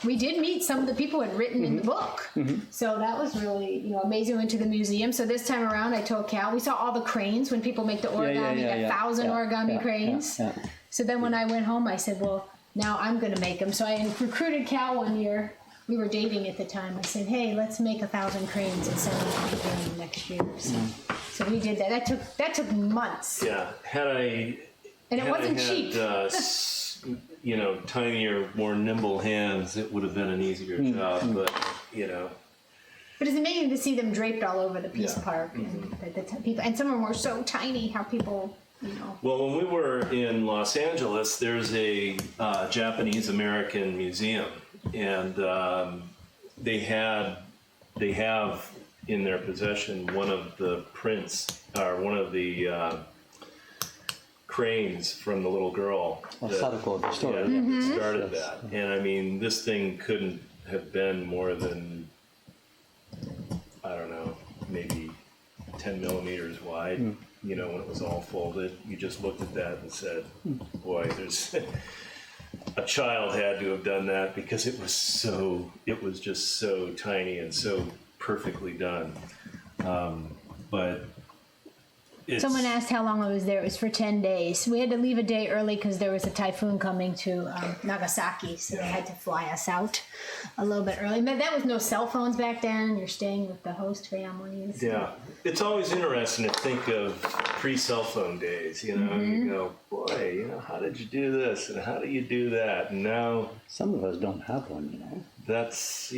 we did meet some of the people who had written in the book. So that was really amazing. We went to the museum. So this time around, I told Cal, we saw all the cranes when people make the origami. Yeah. 1,000 origami cranes. Yeah. So then when I went home, I said, well, now I'm going to make them. So I recruited Cal one year. We were dating at the time. I said, hey, let's make 1,000 cranes and send them to Japan next year. So we did that. That took months. Yeah. And it wasn't cheap. Tinier, more nimble hands, it would have been an easier job. But But it's amazing to see them draped all over the Peace Park. And people, and some of them were so tiny, how people, Well, when we were in Los Angeles, there's a Japanese-American museum, and they have in their possession one of the prints, or one of the cranes from the little girl Sadako, the story. that started that. And I mean, this thing couldn't have been more than, I don't know, maybe 10 millimeters wide. When it was all folded, you just looked at that and said, boy, there's a child had to have done that, because it was just so tiny and so perfectly done. But Someone asked how long I was there. It was for 10 days. We had to leave a day early because there was a typhoon coming to Nagasaki, so they had to fly us out a little bit early. But that was no cell phones back then. You're staying with the host families. Yeah, it's always interesting to think of pre-cell phone days. You go, boy, how did you do this and how do you do that? And now Some of us don't have one, that's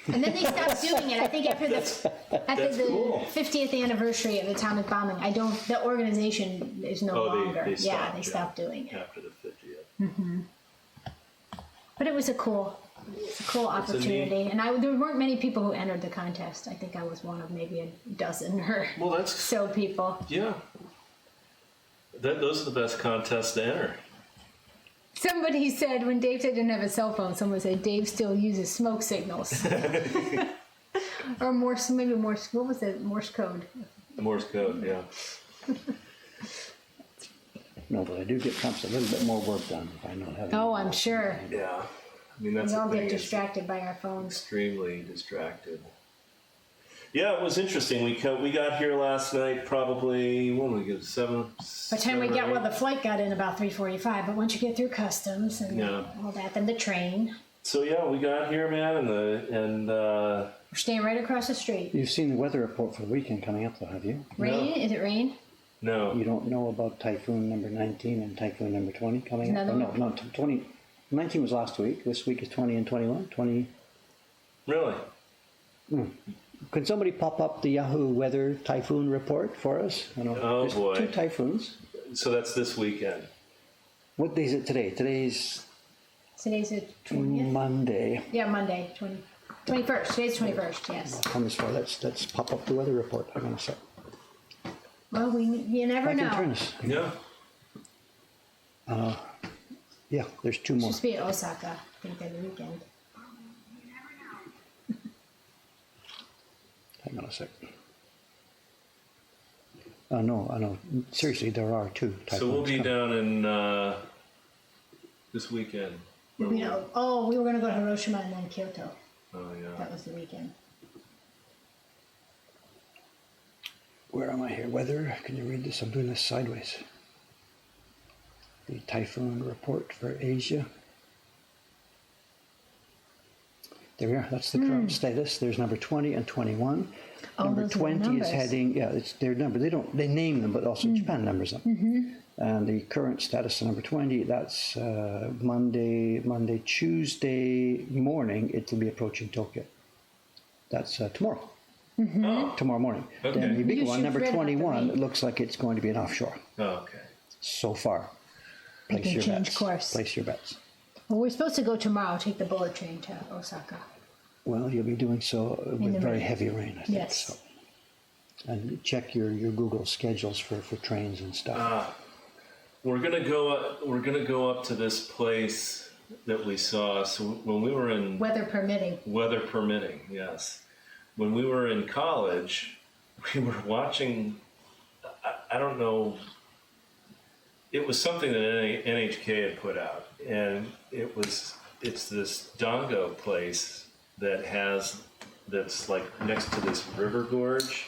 And then they stopped doing it. I think after That's the cool. 50th anniversary of the atomic bombing, the organization is no longer. They stopped, They stopped doing it. after the 50th. But it was a cool opportunity, and there weren't many people who entered the contest. I think I was one of maybe a dozen or Well, that's so people. yeah. Those are the best contests to enter. Somebody said when Dave said he didn't have a cell phone, someone said Dave still uses smoke signals. Or Morse, maybe Morse. What was it? Morse code. Morse code, yeah. No, but I do get perhaps a little bit more work done if I know how to. Oh, I'm sure. Yeah. I mean, that's We the all thing. get It's distracted by our phones. extremely distracted. Yeah, it was interesting. We got here last night probably, when did we get, 7? By the time we got, eight? well, the flight got in about 3:45, but once you get through customs and Yeah. all that, then the train. So yeah, we got here, man, We're staying right across the street. You've seen the weather report for the weekend coming up, though, have you? Rain? Is it rain? no. You don't know about typhoon number 19 and typhoon number 20 coming up? Another Oh, no, 20. 19 was last week. This week is 20 and 21. 20. Really? Could somebody pop up the Yahoo weather typhoon report for us? I know Oh, there's boy. 2 typhoons. So that's this weekend. What day is it today? Today's Today's the 20th? Monday. Yeah, Monday, 21st. Today's 21st, yes. On this far, let's pop up the weather report. I'm gonna say. Well, you never I can know. turn this. Yeah. Yeah, there's 2 more. Supposed to be at Osaka, I think, every weekend. Hang on a sec. No, I know. Seriously, there are 2 typhoons. So we'll be coming. down in this weekend. We were going to go to Hiroshima and then Kyoto. Oh yeah. That was the weekend. Where am I here? Weather. Can you read this? I'm doing this sideways. The typhoon report for Asia. There we are. That's the current status. There's number 20 and 21. Oh, Number those are the 20 is numbers. heading. Yeah, it's their number. They name them, but also Japan numbers them. And the current status of number 20. That's Monday, Tuesday morning. It will be approaching Tokyo. That's tomorrow. Oh. Tomorrow morning. Okay. Then the big You one, should number read about the 21, rain. looks like it's going to be an offshore. Oh, okay. So far. You Place can your change bets. course. Place your bets. Well, we're supposed to go tomorrow, take the bullet train to Osaka. Well, you'll be doing so with the very rain. heavy rain, I think. Yes. So. And check your Google schedules for trains and stuff. We're gonna go up. We're gonna go up to this place that we saw. So when we were in Weather permitting. weather permitting, yes. When we were in college, we were watching. I don't know. It was something that NHK had put out, and it's this Dongo place that's like next to this river gorge,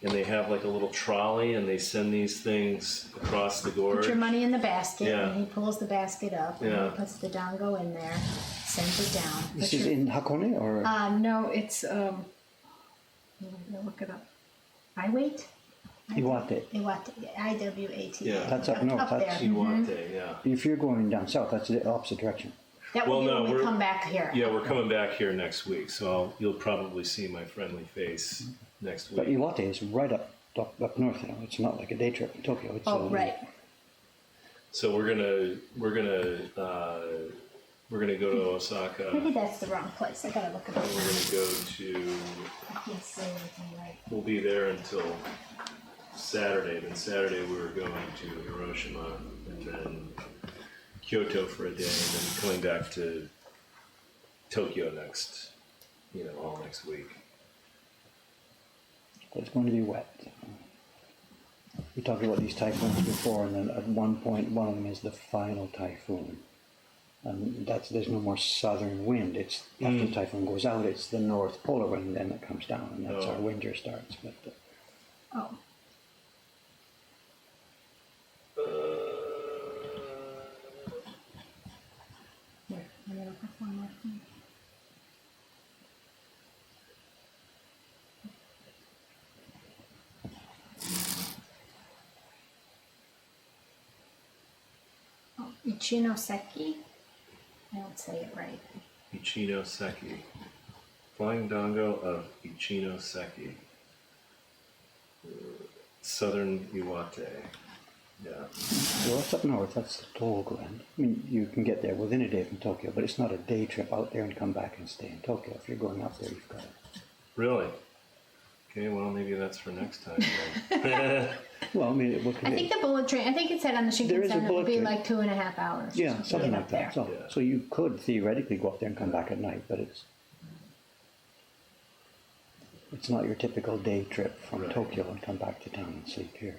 and they have like a little trolley, and they send these things across the gorge. Put your money in the basket, Yeah. and he pulls the basket up, and Yeah. he puts the dongo in there, sends it down. This Put is your- in Hakone, or no, it's, I'm gonna look it up. Iwate? Iwate? Iwate, I-W-A-T. Yeah. That's up north. Up That's there. Iwate, yeah. If you're going down south, that's the opposite direction. That Well, will be no, when we we're- come back here. Yeah, we're coming back here next week, so you'll probably see my friendly face next But week. Iwate is right up north. You know, it's not like a day trip in Tokyo. It's, Oh, right. So we're gonna go to Osaka. Maybe that's the wrong place. I gotta look it up. We're gonna go to. I can't say anything right. We'll be there until Saturday. Then Saturday we were going to Hiroshima and then Kyoto for a day, and then coming back to Tokyo all next week. But it's going to be wet. We talked about these typhoons before, and then at one point, one of them is the final typhoon. And there's no more southern wind. It's after the typhoon goes out, it's the north polar wind, then it comes down, and that's our winter starts. But Oh, here, let me look up one more thing. Oh, Ichinoseki? I don't say it right. Ichinoseki. Flying Dango of Ichinoseki. Southern Iwate. Yeah. Well, that's up north. That's the Tohoku end. I mean, you can get there within a day from Tokyo, but it's not a day trip out there and come back and stay in Tokyo. If you're going up there, you've got to. Really? Okay, well, maybe that's for next time then. Well, I mean, what can I think the bullet train, I think it said on the There is a Shinkansen it bullet would be train. like 2.5 hours. Yeah, just to something get like up that. there. So, Yeah. so you could theoretically go up there and come back at night, but it's not your typical day trip from Right. Tokyo and come back to town and sleep here.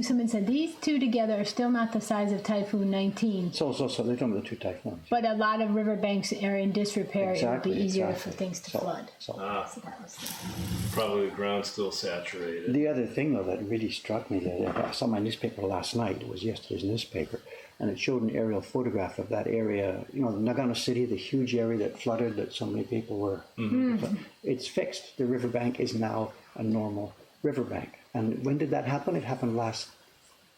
Someone said, these two together are still not the size of Typhoon 19, So they're talking about the two typhoons. but a lot of riverbanks are in disrepair. It would be easier for things to So- flood. so- So that was the- Probably the ground's still saturated. The other thing, though, that really struck me, that I saw my newspaper last night, it was yesterday's newspaper, and it showed an aerial photograph of that area, Nagano City, the huge area that flooded, that so many people were. It's fixed. The riverbank is now a normal riverbank. And when did that happen? It happened last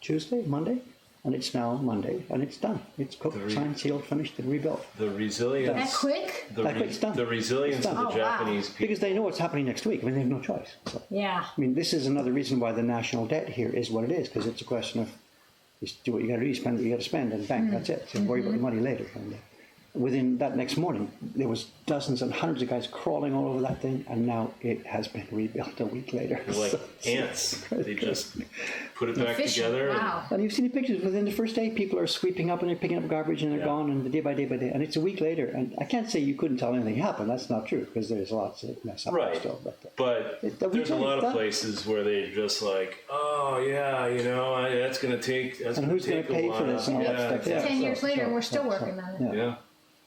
Tuesday, Monday, and it's now Monday, and it's done. It's cooked, signed, sealed, finished, and rebuilt. The resilience. That quick? It's done. The resilience It's done. of the Oh, wow. Japanese people. Because they know what's happening next week. I mean, they have no choice. So. Yeah. I mean, this is another reason why the national debt here is what it is, because it's a question of you do what you got to do, you spend what you got to spend, and bang, that's it. So worry about the money later. And within that next morning, there was dozens and hundreds of guys crawling all over that thing, and now it has been rebuilt a week later. They're like So- ants. They just put it back Efficient. together. Wow. And you've seen the pictures. Within the first day, people are sweeping up and they're picking up garbage and they're Yeah. gone, and day by day by day. And it's a week later, and I can't say you couldn't tell anything happened. That's not true, because there's lots of mess up Right. still. But It- there's a we- lot of that- places where they're just like, oh yeah, that's going to take. And who's going to pay for this and all that stuff? exactly. Yeah. 10 years So- later, so- we're still so- working on it. yeah. Yeah.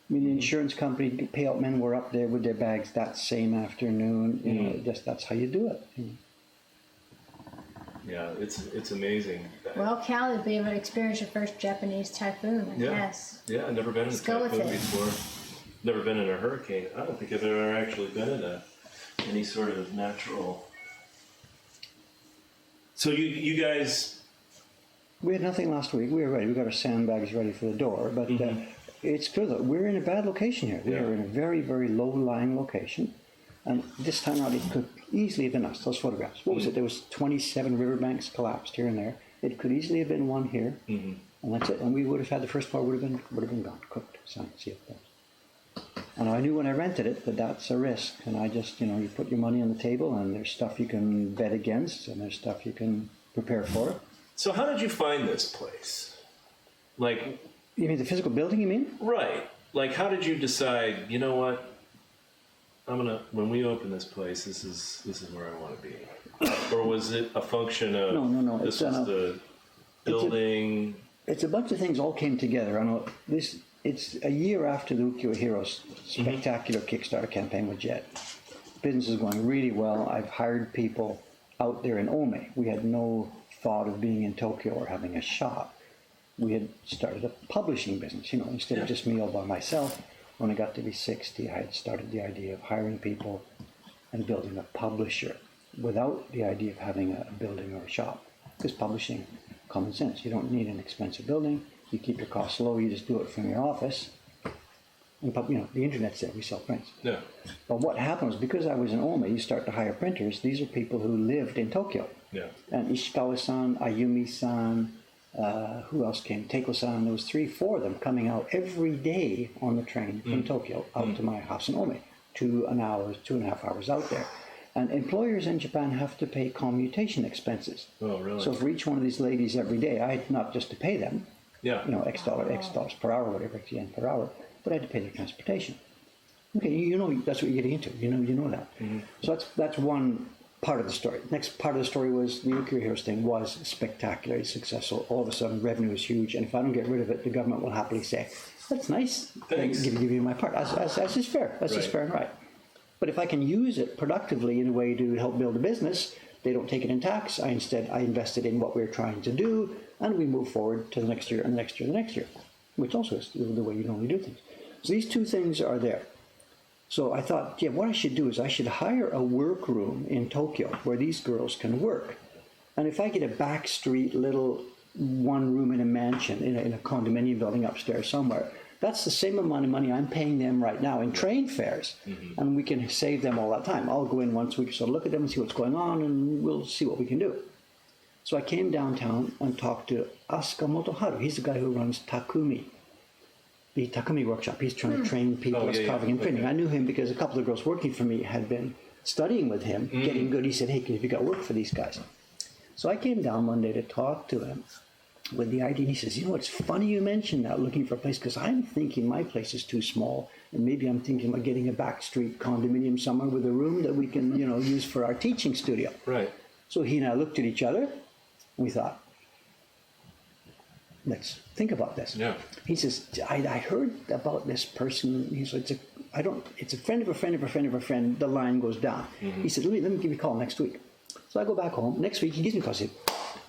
I mean, the insurance company payout men were up there with their bags that same afternoon. That's how you do it. Yeah, it's amazing. Well, Cal, you'll be able to experience your first Japanese typhoon, I Yeah. guess. Yeah, I've never been in a Let's go with typhoon it. before. Never been in a hurricane. I don't think I've ever actually been in any sort of natural. So you guys, We had nothing last week. We were ready. We got our sandbags ready for the door. But it's true that we're in a bad location here. We Yeah. are in a very, very low-lying location. And this time out, it could easily have been us, those photographs. What was it? There was 27 riverbanks collapsed here and there. It could easily have been one here. And that's it. And we would have had the first floor would have been gone, cooked, signed, sealed. And I knew when I rented it that that's a risk. And I just, you put your money on the table, and there's stuff you can bet against, and there's stuff you can prepare for. so how did you find this place? Like, You mean the physical building, you mean? right. Like, how did you decide, you know what? When we open this place, this is where I want to be. Or was it a function of No. this It's, was the building? It's a bunch of things all came together. I know it's a year after the Ukiyo Heroes spectacular Kickstarter campaign with Jet. Business is going really well. I've hired people out there in Ome. We had no thought of being in Tokyo or having a shop. We had started a publishing business, instead of just me all by myself. When I got to be 60, I had started the idea of hiring people and building a publisher without the idea of having a building or a shop. Because publishing, common sense. You don't need an expensive building. You keep your costs low. You just do it from your office. And the internet's there. We sell prints. Yeah. But what happened was, because I was in Ome, you start to hire printers. These are people who lived in Tokyo. Yeah. And Ishikawa-san, Ayumi-san, who else came? Teiko-san. There was 3-4 of them coming out every day on the train from Tokyo out to my house in Ome. 2.5 hours out there. And employers in Japan have to pay commutation expenses. Oh, really? So for each one of these ladies every day, I had not just to pay them, Yeah. X dollars per hour, whatever, X yen per hour, but I had to pay their transportation. Okay, that's what you're getting into. You know that. So that's one part of the story. Next part of the story was the Ukiyo Heroes thing was spectacularly successful. All of a sudden, revenue is huge, and if I don't get rid of it, the government will happily say, "That's nice. Thanks. Give you my part." As is fair. That's just Right. fair and right. But if I can use it productively in a way to help build a business, they don't take it in tax. I invest it in what we're trying to do, and we move forward to the next year and the next year and the next year, which also is the way you normally do things. So these two things are there. So I thought, what I should do is I should hire a workroom in Tokyo where these girls can work. And if I get a backstreet little one room in a mansion, in a condominium building upstairs somewhere, That's the same amount of money I'm paying them right now in train fares, and we can save them all that time. I'll go in once a week, so look at them and see what's going on, and we'll see what we can do. So I came downtown and talked to Asuka Motoharu. He's the guy who runs Takumi, the Takumi workshop. He's trying to train people as carving and printing. I knew him because a couple of girls working for me had been studying with him, getting good. He said, hey, have you got work for these guys? So I came down one day to talk to him with the idea. He says, you know, it's funny you mentioned that, looking for a place, because I'm thinking my place is too small, and maybe I'm thinking about getting a backstreet condominium somewhere with a room that we can, you know, use for our teaching studio. Right. So he and I looked at each other. We thought, let's think about this. Yeah. He says, I heard about this person. He said, it's a friend of a friend of a friend of a friend. The line goes down. He said, let me give you a call next week. So I go back home. Next week, he gives me a call. He said,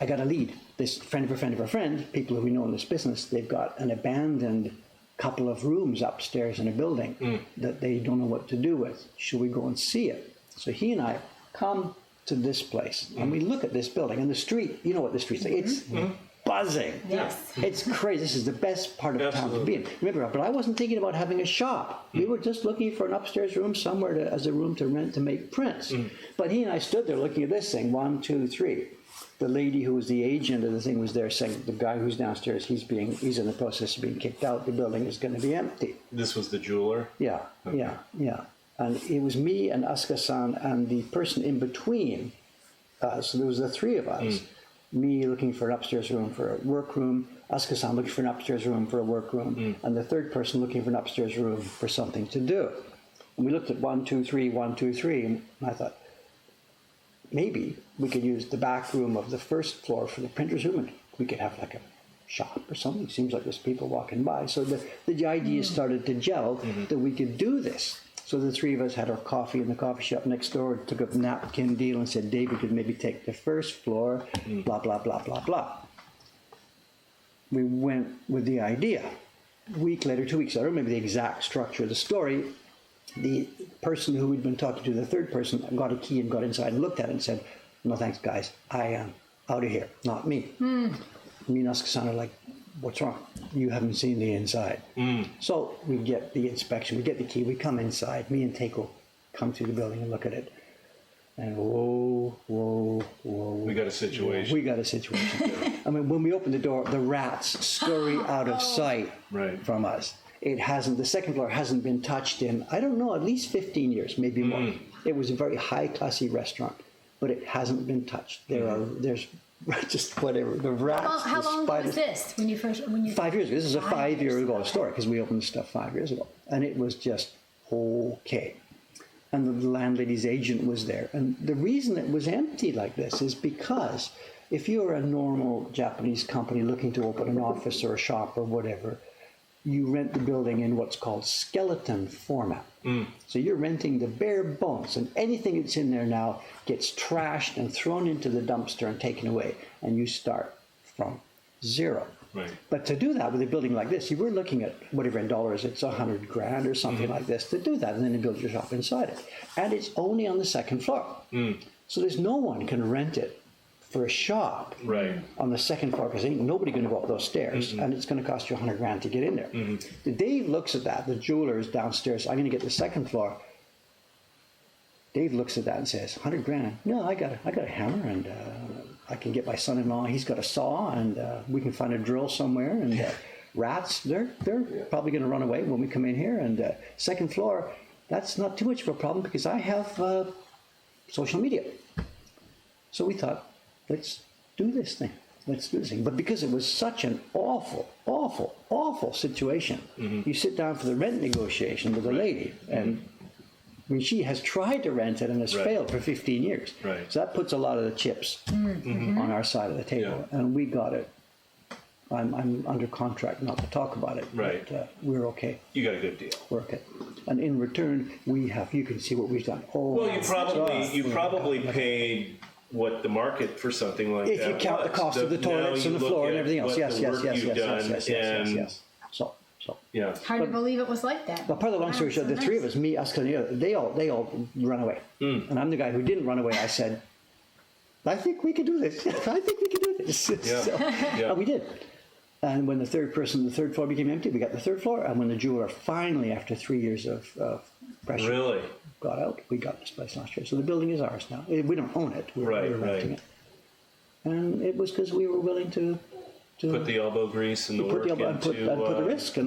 I got a lead. This friend of a friend of a friend, people who we know in this business, they've got an abandoned couple of rooms upstairs in a building that they don't know what to do with. Should we go and see it? So he and I come to this place, and we look at this building, and the street, you know what the street's like. It's buzzing. Yes. It's crazy. This is the best part of town to be in. Remember, but I wasn't thinking about having a shop. We were just looking for an upstairs room somewhere as a room to rent to make prints. But he and I stood there looking at this thing, 1, 2, 3. The lady who was the agent of the thing was there saying, the guy who's downstairs, he's in the process of being kicked out. The building is going to be empty. This was the jeweler? Yeah, yeah. And it was me and Asuka-san and the person in between. So there was the three of us. Me looking for an upstairs room for a workroom, Asuka-san looking for an upstairs room for a workroom, and the third person looking for an upstairs room for something to do. And we looked at 1, 2, 3, 1, 2, 3, and I thought, maybe we could use the back room of the first floor for the printer's room, and we could have like a shop or something. It seems like there's people walking by. So the idea started to gel that we could do this. So the three of us had our coffee in the coffee shop next door, took a napkin deal and said, David could maybe take the first floor, blah, blah, blah, blah, blah. We went with the idea. A week later, 2 weeks later, maybe the exact structure of the story, the person who we'd been talking to, the third person, got a key and got inside and looked at it and said, no thanks, guys, I am out of here, not me. Me and Asuka-san are like, what's wrong? You haven't seen the inside. So we get the inspection, we get the key, we come inside. Me and Teiko come through the building and look at it. And whoa. We got a situation. We got a situation. I mean, when we open the door, the rats scurry out of sight from us. The second floor hasn't been touched in, I don't know, at least 15 years, maybe more. It was a very high classy restaurant, but it hasn't been touched. There's just whatever, the rats, How the long spiders. was this when you 5 years ago. This is a 5 year ago story, because we opened the stuff 5 years ago. And it was just okay. And the landlady's agent was there. And the reason it was empty like this is because if you're a normal Japanese company looking to open an office or a shop or whatever, you rent the building in what's called skeleton format. So you're renting the bare bones, and anything that's in there now gets trashed and thrown into the dumpster and taken away, and you start from zero. Right. But to do that with a building like this, you were looking at whatever in dollars, it's $100,000 or something like this to do that, and then you build your shop inside it. And it's only on the second floor. So there's no one can rent it for a shop on the second floor, because ain't nobody going to go up those stairs, and it's going to cost you $100,000 to get in there. Dave looks at that. The jeweler is downstairs. I'm going to get the second floor. Dave looks at that and says, $100,000. No, I got a hammer, and I can get my son-in-law. He's got a saw, and we can find a drill somewhere. And rats, they're probably going to run away when we come in here. And second floor, that's not too much of a problem because I have social media. So we thought, let's do this thing. But because it was such an awful situation, you sit down for the rent negotiation with the lady, and I mean, she has tried to rent it and has failed for 15 years. So that puts a lot of the chips on our side of the table, and we got it. I'm under contract not to talk about it, but we're okay. You got a good deal. We're okay. And in return, you can see what we've done. Well, you probably paid what the market for something like that. If you count the cost of the toilets and the floor and everything else, yes. So. Yeah. Hard to believe it was like that. But part of the long story short, the three of us, me, Asuka, and the other, they all run away. And I'm the guy who didn't run away. I said, I think we could do this. I think we could do this. And we did. And when the third floor became empty, we got the third floor. And when the jeweler finally, after 3 years of pressure, Really? got out, we got this place last year. So the building is ours now. We don't own it. We're renting it. And it was because we were willing to Put the elbow grease and the work into... put the risk, you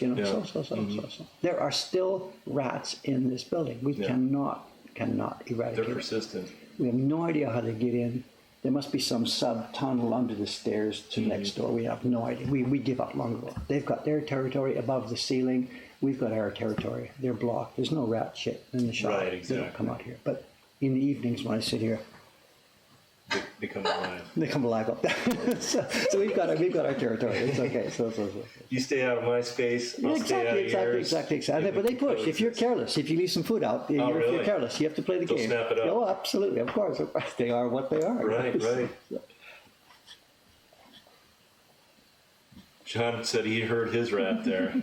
know. Yeah. So. There are still rats in this building. We cannot eradicate They're it. persistent. We have no idea how to get in. There must be some sub-tunnel under the stairs to next door. We have no idea. We give up long ago. They've got their territory above the ceiling. We've got our territory. They're blocked. There's no rat shit in the shop. Right, exactly. They don't come out here. But in the evenings when I sit here, They come alive. they come alive up there. so we've got our territory. It's okay. So. You stay out of my space, I'll stay out of yours. Exactly. But they push. If you're careless, if you leave some food out, if really? you're careless, you have to play the They'll game. snap it up. Oh, absolutely. Of course. They are what they are. Right. John said he heard his rat there.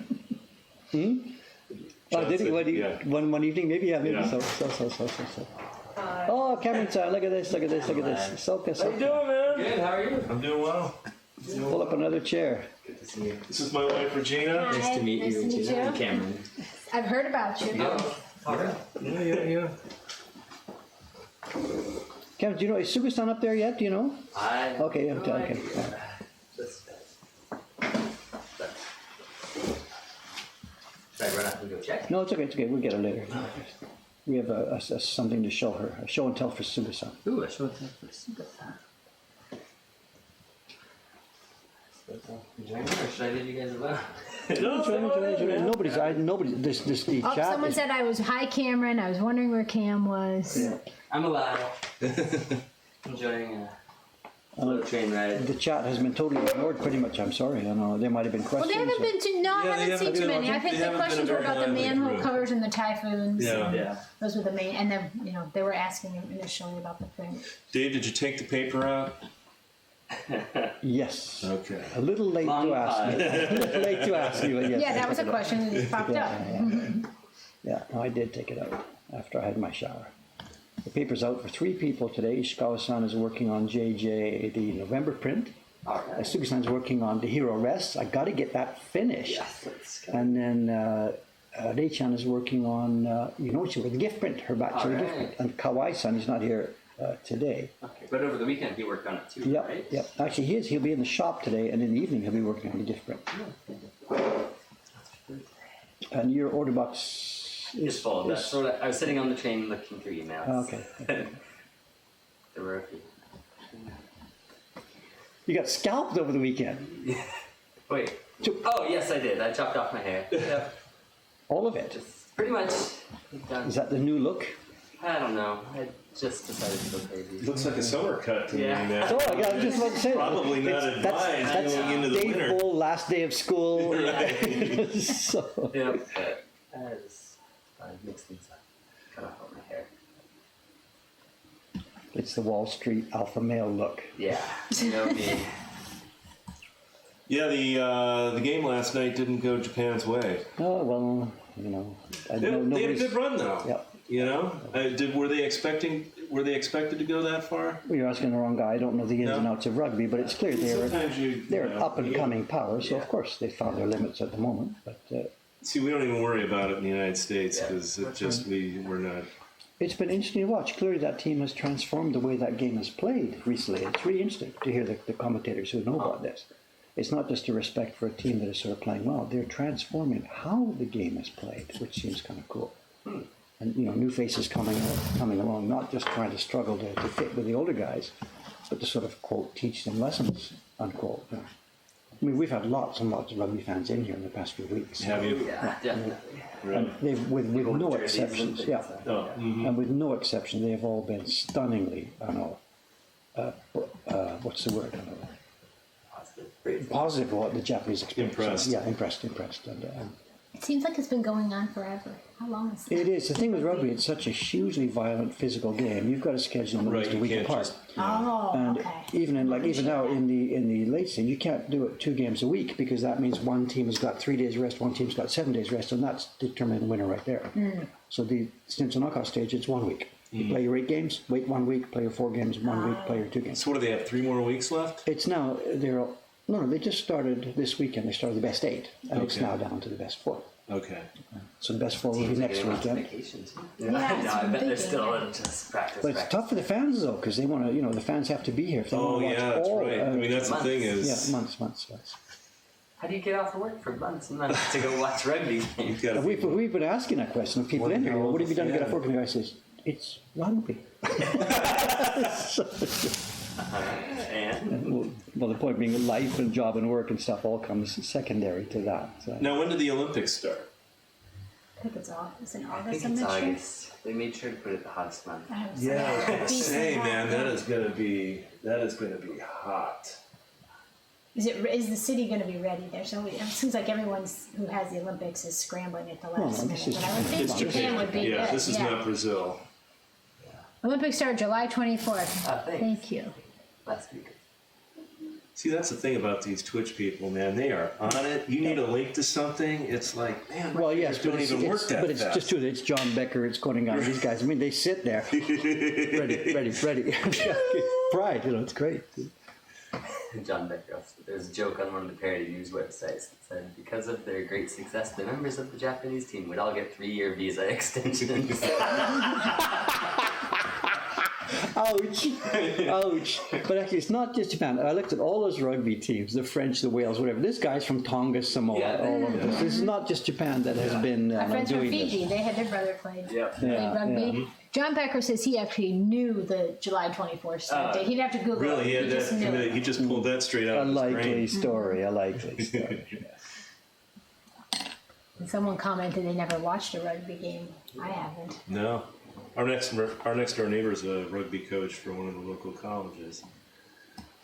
Oh, did he? Yeah. One evening, maybe? Yeah, maybe Yeah. so. Oh, Cameron's son, look at this. How you doing, man? Good, how are you? I'm doing well. Pull up another chair. Good to see you. This is my wife, Regina. Hi. Nice to meet Nice you, to meet Gina you. and Cameron. I've heard about you. Yeah. Cameron, do you know, is Sugasan up there yet? Do you know? I Okay, okay. Should I run up and go check? No, it's okay. We'll get her later. We have something to show her, a show and tell for Sugasan. Ooh, I showed that for Sugasan. Enjoying it, or should I leave you guys alone? Nobody, this the Oh, chat someone is- said I was, hi Cameron, I was wondering where Cam was. Yeah. I'm alive. Enjoying a little train ride. The chat has been totally ignored pretty much, I'm sorry. I know there might have been Well, questions. they haven't been too, no, I Yeah, they haven't seen haven't too been- many. I think they the haven't been questions a were very about the lively manhole group. covers and the typhoons. Yeah. and Yeah. Those were the main, and then, they were asking initially about the thing. Dave, did you take the paper out? Yes. Okay. A little late Long to ask me. A little late to ask me, but yes. Yeah, that was a question that just popped up. Yeah, no, I did take it out after I had my shower. The paper's out for 3 people today. Ishikawa-san is working on JJ, the November print. Alright. Sugi-san's working on the Hero Rests. I got to get that finished. Yes, let's go. And then Rei-chan is working on, the gift print, her bachelor gift print. Alright. And Kawai-san is not here today. Okay, but over the weekend he worked on it too, Yep, right? yep. Actually, he is. He'll be in the shop today, and in the evening he'll be working on the gift print. And your order box It's full of that. So I was sitting on the train looking through emails. Okay. There were a few. You got scalped over the weekend. Wait. Oh, yes, I did. I chopped off my hair. Yep. All of it. Just pretty much done. Is that the new look? I don't know. I just decided to go crazy. Looks like a summer cut to Yeah. me now. Oh, I was just about to say that. Probably not advised That's going into the Dave winter. Bull, last day of school. So, Yep. But I just mixed things up. Cut off all my hair. it's the Wall Street alpha male look. Yeah. You know me. Yeah, the game last night didn't go Japan's way. Oh well, I They, know they had a nobody's. good run though. Yep. You know, were they expected to go that far? Well, you're asking the wrong guy. I don't know the ins No. and outs of rugby, but it's clear Sometimes they're an up and coming power. So Yeah. of course they found their limits at the moment. But See, we don't even worry about it in the United States Yeah. because we're not. it's been interesting to watch. Clearly, that team has transformed the way that game is played recently. It's really interesting to hear the commentators who know about this. It's not just a respect for a team that is sort of playing well. They're transforming how the game is played, which seems kind of cool. And new faces coming along, not just trying to struggle to fit with the older guys, but to sort of quote teach them lessons, unquote. I mean, we've had lots and lots of rugby fans in here in the past few weeks. Have you? Yeah, definitely. Really? They've, with People no with jerseys and exceptions, things, yeah. Oh, And with no exception, they have all been stunningly, what's the word? Positive what the Japanese experience. Impressed. Yeah, impressed. And, It seems like it's been going on forever. How long is it? it is. The thing with rugby, it's such a hugely violent physical game. You've got to schedule them at Right, least a you week can't apart. just- Oh, And okay. even now in the late stage, you can't do it 2 games a week because that means one team has got 3 days rest, one team's got 7 days rest, and that's determining the winner right there. So since the knockout stage, it's 1 week. You play your 8 games, wait 1 week, play your 4 games 1 week, play your 2 games. So what do they have? 3 more weeks left? It's now No, they just started this weekend. They started the best 8, and it's Okay. now down to the best 4. Okay. So the best 4 will be Teams are next getting lots of weekend. vacation too. Yeah, no, that's I bet they're thinking, still yeah. just practice. But it's tough for the fans though, because they want to. The fans have to be here if they Oh want to watch yeah, that's all. right. I mean, that's the months. thing is, Yeah, months. How do you get off of work for months and months to go watch rugby games? you've got to And we've been asking that question of people in here. What have you done to get off work? And the guy says, "It's rugby." And Well, the point being, life and job and work and stuff all comes secondary to that. So. Now, when did the Olympics start? I think it's all. It's in I August. think I'm it's not sure. August. They made sure to put it the hottest month. I was Yeah, I was like, gonna decent say, hot, man, that yeah. is gonna be hot. Is the city going to be ready there? So it seems like everyone who has the Olympics is scrambling at the last no, minute. this is- But I would think It's Japan would be Yeah, good. this is not Brazil. Olympics start July 24th. Thanks. Thank you. Last week. See, that's the thing about these Twitch people, man. They are on it. You need a link to something. It's like, man, Well, yes, don't even work that but it's fast. just true that it's John Becker, it's Koningan, these guys. I mean, they sit there, ready. Pride, it's great. John Becker. There's a joke on one of the parody news websites that said, because of their great success, the members of the Japanese team would all get 3-year visa extensions. Ouch. But actually, it's not just Japan. I looked at all those rugby teams, the French, the Wales, whatever. This guy's from Tonga, Samoa, Yeah. all of this. This is not just Japan that has been My friends from doing Fiji, this. they had their brother played. Yep. Played Yeah, rugby. yeah. John Becker says he actually knew the July 24th start date. He'd have to Google Really, it. he He just knew it. he just pulled that straight out A of his likely brain. story, a likely story. And someone commented they never watched a rugby game. I haven't. No, our next door neighbor is a rugby coach for one of the local colleges,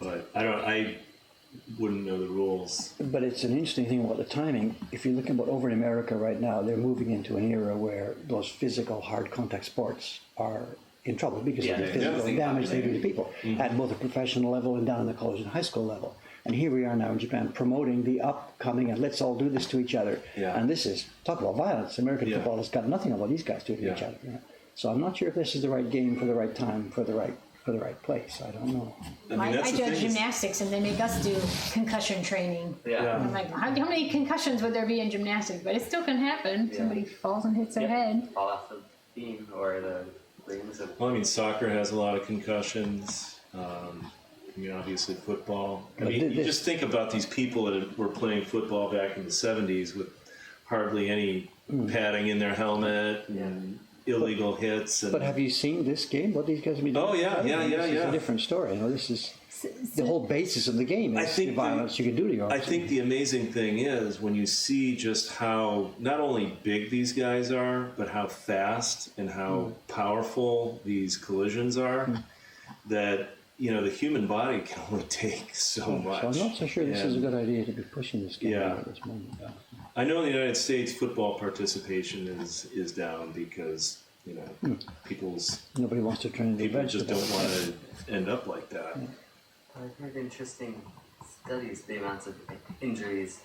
but I wouldn't know the rules. But it's an interesting thing about the timing. If you're looking about over in America right now, they're moving into an era where those physical, hard contact sports are in trouble because Yeah, of the they're physical losing damage they do to popularity. people at both the professional level and down in the college and high school level. And here we are now in Japan promoting the upcoming, and let's all do this to each other. Yeah. And this is, talk about violence. American Yeah. football has got nothing on what these guys do to each Yeah. other. So I'm not sure if this is the right game for the right time, for the right place. I don't know. I mean, that's I the judge thing is- gymnastics and they make us do concussion training. Yeah. I'm like, how many concussions would there be in gymnastics? But it still can happen. Yeah. Somebody falls and hits their Yep. head. Fall off the beam or the wings of. Well, I mean, soccer has a lot of concussions. I mean, obviously football. I mean, you just think about these people that were playing football back in the 70s with hardly any padding in their helmet and illegal hits. And But have you seen this game? What these guys have been doing? Oh, yeah, yeah, This is yeah. a different story. This is the whole basis of the game. I Is think the violence you can do to your I opponent. think the amazing thing is when you see just how not only big these guys are, but how fast and how powerful these collisions are, that the human body can only take so much. So I'm not so sure this is a And good idea to be pushing this game Yeah. at this moment. I know in the United States football participation is down because people's Nobody wants to train the people just vegetables. don't want to end up like that. I've heard interesting studies, the amounts of injuries.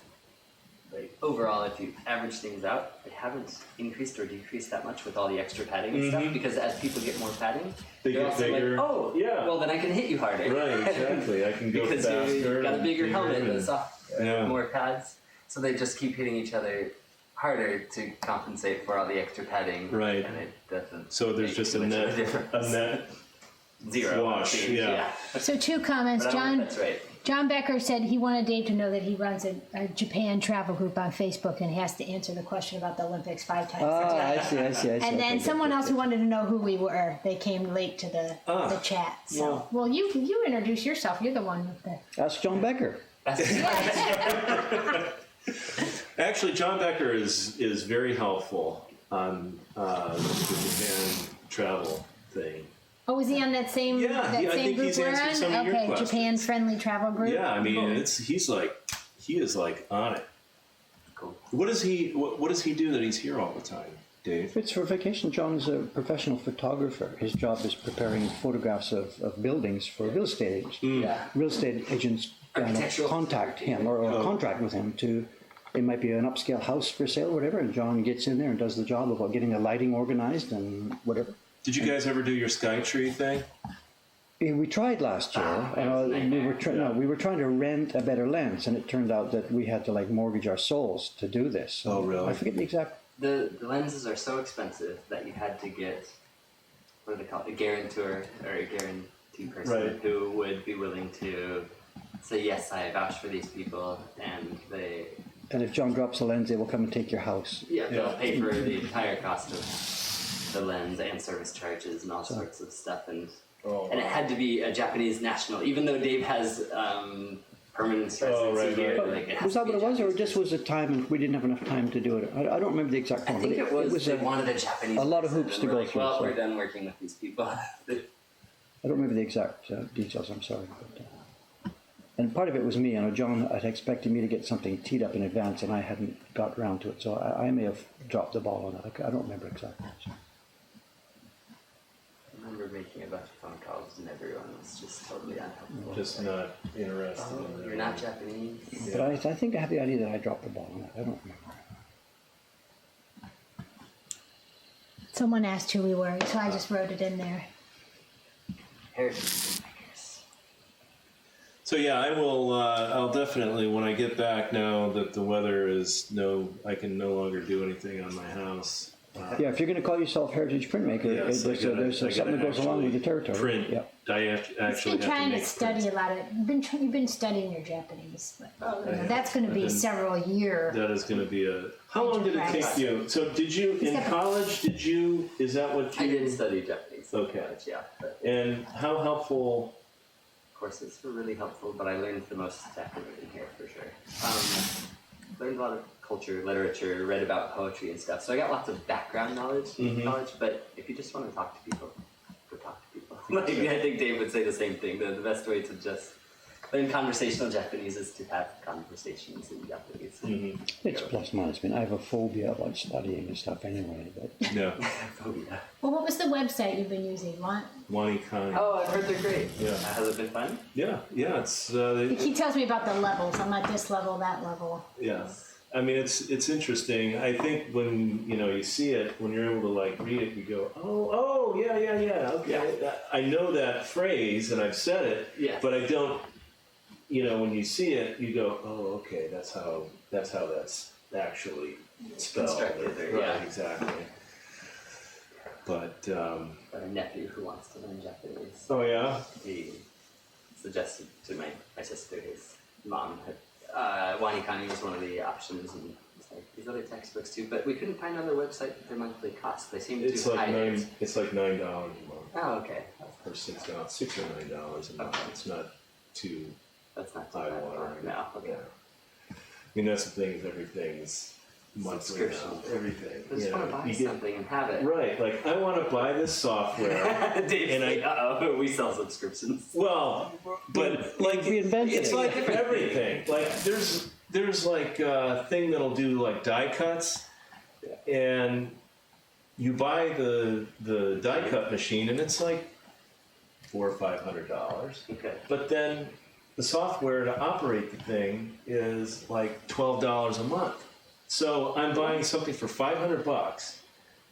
Like overall, if you average things out, they haven't increased or decreased that much with all the extra padding and stuff. Because as people get more padding, They they're get also bigger. like, oh, Yeah. well then I can hit you harder. Right, exactly. I can go because faster. you've got a and bigger helmet and and- stuff, Yeah. more pads. So they just keep hitting each other harder to compensate for all the extra padding. Right. And it doesn't. So there's make just too a much of net, difference. a net Zero. wash, change, yeah. So 2 comments. But I don't know John if that's right. John Becker said he wanted Dave to know that he runs a Japan travel group on Facebook and he has to answer the question about the Olympics 5 times. I see. And then someone else who wanted to know who we were, they came late to the chat. So, well, you introduce yourself. You're the one with the. That's John Becker. Actually, John Becker is very helpful on the Japan travel thing. Oh, was he on that same Yeah, that I same think group he's we're answered on? some of your Okay, questions. Japan friendly travel group. Yeah, I mean, Cool. he is like on it. Cool. What does he do that he's here all the time, Dave? It's for vacation. John's a professional photographer. His job is preparing photographs of buildings for real estate agents. Yeah. Real estate agents Architectural. contact him or contract with him to. It might be an upscale house for sale or whatever, and John gets in there and does the job about getting the lighting organized and whatever. Did you guys ever do your Skytree thing? We tried last year. We were trying to rent a better lens, and it turned out that we had to like mortgage our souls to do this. So Oh, really? I forget the exact. The lenses are so expensive that you had to get, what do they call it, a guarantor or a guarantee person Right. who would be willing to say, yes, I vouch for these people, and And if John drops a lens, they will come and take your house. they'll pay for the entire cost of the lens and service charges and all sorts of stuff, and it had to be a Japanese national, even though Dave has permanent residency here. right. Like, it has Was to that be what it was, or Japanese just was a time and we didn't have enough time to do it? I don't remember the exact I one. think but it was they a, wanted a Japanese. a lot of person, hoops and to we're go like, through, well, so- we're done working with these people. I don't remember the exact details. I'm sorry. But, and part of it was me. I know John had expected me to get something teed up in advance, and I hadn't got around to it. So I may have dropped the ball on that. I don't remember exactly. So. I remember making a bunch of phone calls and everyone was just totally unhelpful. Just not interested in that. You're not Japanese. But I think I have the idea that I dropped the ball on that. I don't remember. Someone asked who we were, so I just wrote it in there. Heritage. So yeah, I will. I'll definitely, when I get back now that the weather is I can no longer do anything on my house. Yeah, if you're going to call yourself Heritage Printmaker, Yes, there's something that goes along with the territory. Print. Yep. I He's actually been have trying to make study prints. a lot of. You've been studying your Japanese, but you know, Yeah. that's going to be I've been- several year. That is going to be a. How long did it take you? So did you in college? Did you? Is that what you? I did study Japanese. Okay. Yeah, but And how helpful? courses were really helpful, but I learned the most definitely in here for sure. Learned a lot of culture, literature, read about poetry and stuff. So I got lots of background knowledge in college, but if you just want to talk to people, go talk to people. Like, I think Dave would say the same thing. The best way to just learn conversational Japanese is to have conversations in Japanese. It's plus minus. I mean, I have a phobia about studying and stuff anyway. But Yeah. Phobia. Well, what was the website you've been using? Wanikani. Oh, I've heard they're great. Yeah. Has it been fun? Yeah. Yeah. It's. He tells me about the levels. I'm at this level, that level. Yeah. I mean, it's interesting. I think when you see it, when you're able to like read it, you go, oh, yeah, okay. I know that phrase and I've said it, Yes. but I don't. When you see it, you go, oh, okay, that's how that's actually spelled. Constructed, Right, yeah. exactly. But Got a nephew who wants to learn Japanese. oh yeah, He suggested to my sister, his mom, Wanikani was one of the options, and it's like these other textbooks too. But we couldn't find on their website their monthly cost. They seem it's to like hide it. It's like $9 a month, Oh, okay. or $6 or $9 a month. It's not too That's not too high bad. water. No, okay. Yeah. I mean, that's the thing is everything's monthly now. Subscription. Everything. I just want to buy you get- something and have it. Right, like I want to buy this software. Dave's And like, uh-oh, we sell subscriptions. Well, but like we invented it's it. like everything. Like there's like a thing that'll do like die cuts, and you buy the die cut machine, and it's like $400 or $500. Okay. But then the software to operate the thing is like $12 a month. So I'm buying something for $500,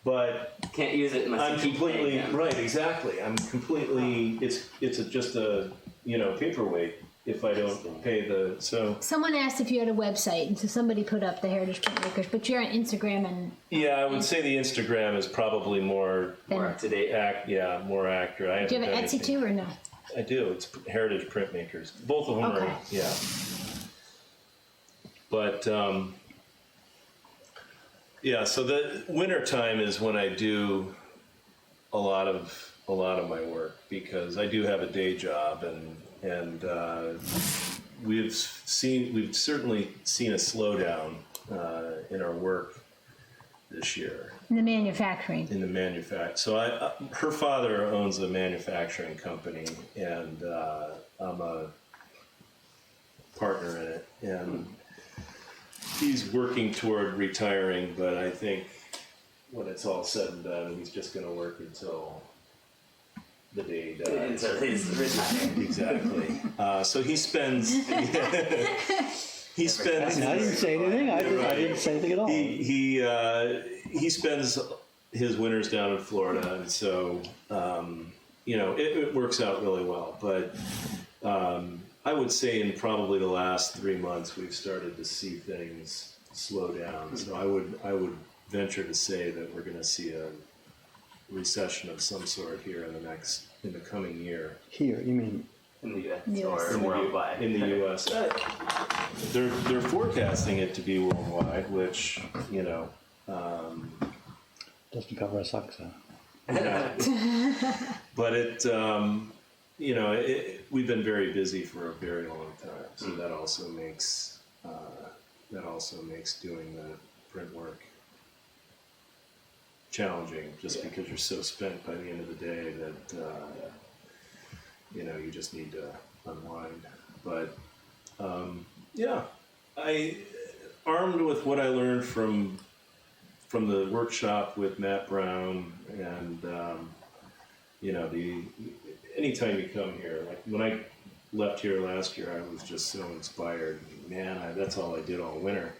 but Can't use it unless I'm you keep completely paying them. right. Exactly. I'm completely. It's just a paperweight if I don't pay the so. Someone asked if you had a website, and so somebody put up the Heritage Printmakers, but you're on Instagram and Yeah, I would say the Instagram is probably more More up to date. more accurate. I do you have an haven't done Etsy anything. too or no? I do. It's Heritage Printmakers. Both of them Okay. are. Yeah. But yeah, so the winter time is when I do a lot of my work because I do have a day job and we've certainly seen a slowdown in our work this year In the manufacturing. in the manufacturing. So her father owns a manufacturing company and I'm a partner in it and he's working toward retiring, but I think when it's all said and done, he's just going to work until the day he dies. Until he's retired. Exactly. So he spends. He spends. I didn't say anything. I didn't say anything at all. He spends his winters down in Florida, and so it works out really well. But I would say in probably the last 3 months, we've started to see things slow down. So I would venture to say that we're going to see a recession of some sort here in the coming year. Here, you mean? In the U.S. Yes. or worldwide. In the U.S. They're forecasting it to be worldwide, which, Doesn't cover a sucks, huh? yeah. But we've been very busy for a very long time, so that also makes doing the print work challenging, just because you're so spent by the end of the day that you just need to unwind. But I armed with what I learned from the workshop with Matt Brown, and anytime you come here, like when I left here last year, I was just so inspired. Man, that's all I did all winter.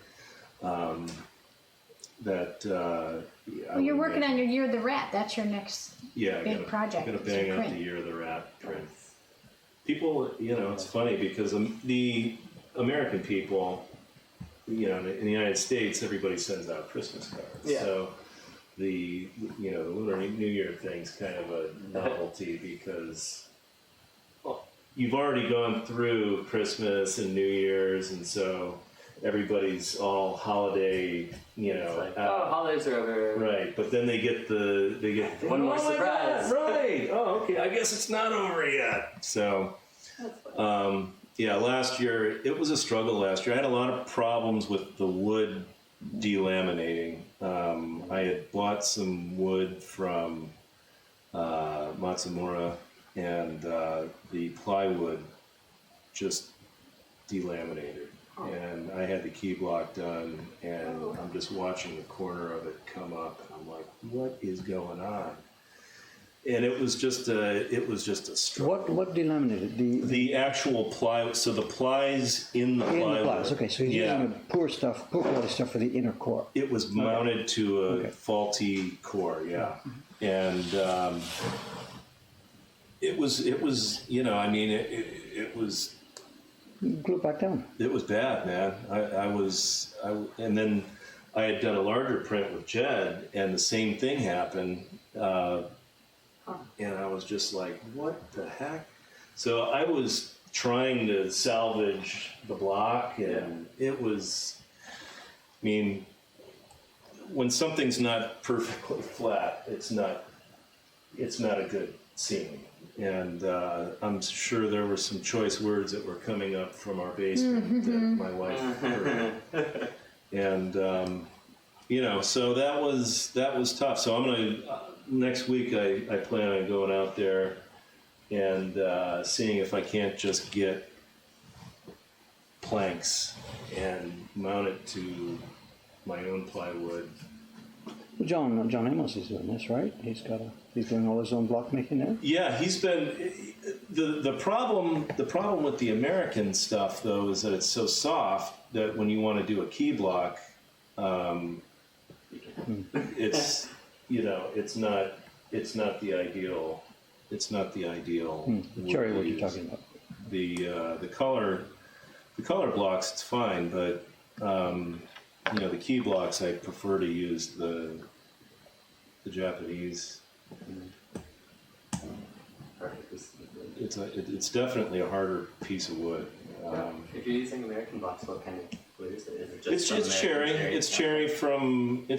You're working on your Year of the Rat. That's your next big project. I'm gonna bang out the Year of the Rat print. People, it's funny because the American people, in the United States, everybody sends out Christmas cards. Yeah. So the Lunar New Year thing's kind of a novelty because you've already gone through Christmas and New Year's, and so everybody's all holiday, It's like, holidays are over. right? But then they get One more my surprise. God, right? Oh, okay. I guess it's not over yet. So, last year it was a struggle. Last year I had a lot of problems with the wood delaminating. I had bought some wood from Matsumura, and the plywood just delaminated. And I had the key block done, and I'm just watching the corner of it come up, and I'm like, what is going on? And it was just a struggle. What delaminated? The actual ply, so the plies in the plywood. In the plies, okay, so he's using the poor quality stuff for the inner core. It was mounted to a faulty core, yeah. And it was, it was Glue it back down. It was bad, man. And then I had done a larger print with Jed, and the same thing happened. And I was just like, what the heck? So I was trying to salvage the block, and it was, when something's not perfectly flat, it's not a good scene. And I'm sure there were some choice words that were coming up from our basement that my wife heard. And so that was tough. So I'm gonna next week I plan on going out there and seeing if I can't just get planks and mount it to my own plywood. Well, John Amos is doing this, right? He's doing all his own block making now. Yeah, he's been the problem with the American stuff though is that it's so soft that when you want to do a key block, it's not the ideal. It's not the ideal. Cherry, what you're talking about? The color blocks, it's fine, but the key blocks I prefer to use the Japanese. It's definitely a harder piece of wood. If you're using American blocks, what kind of wood is it? Is it just It's cherry. It's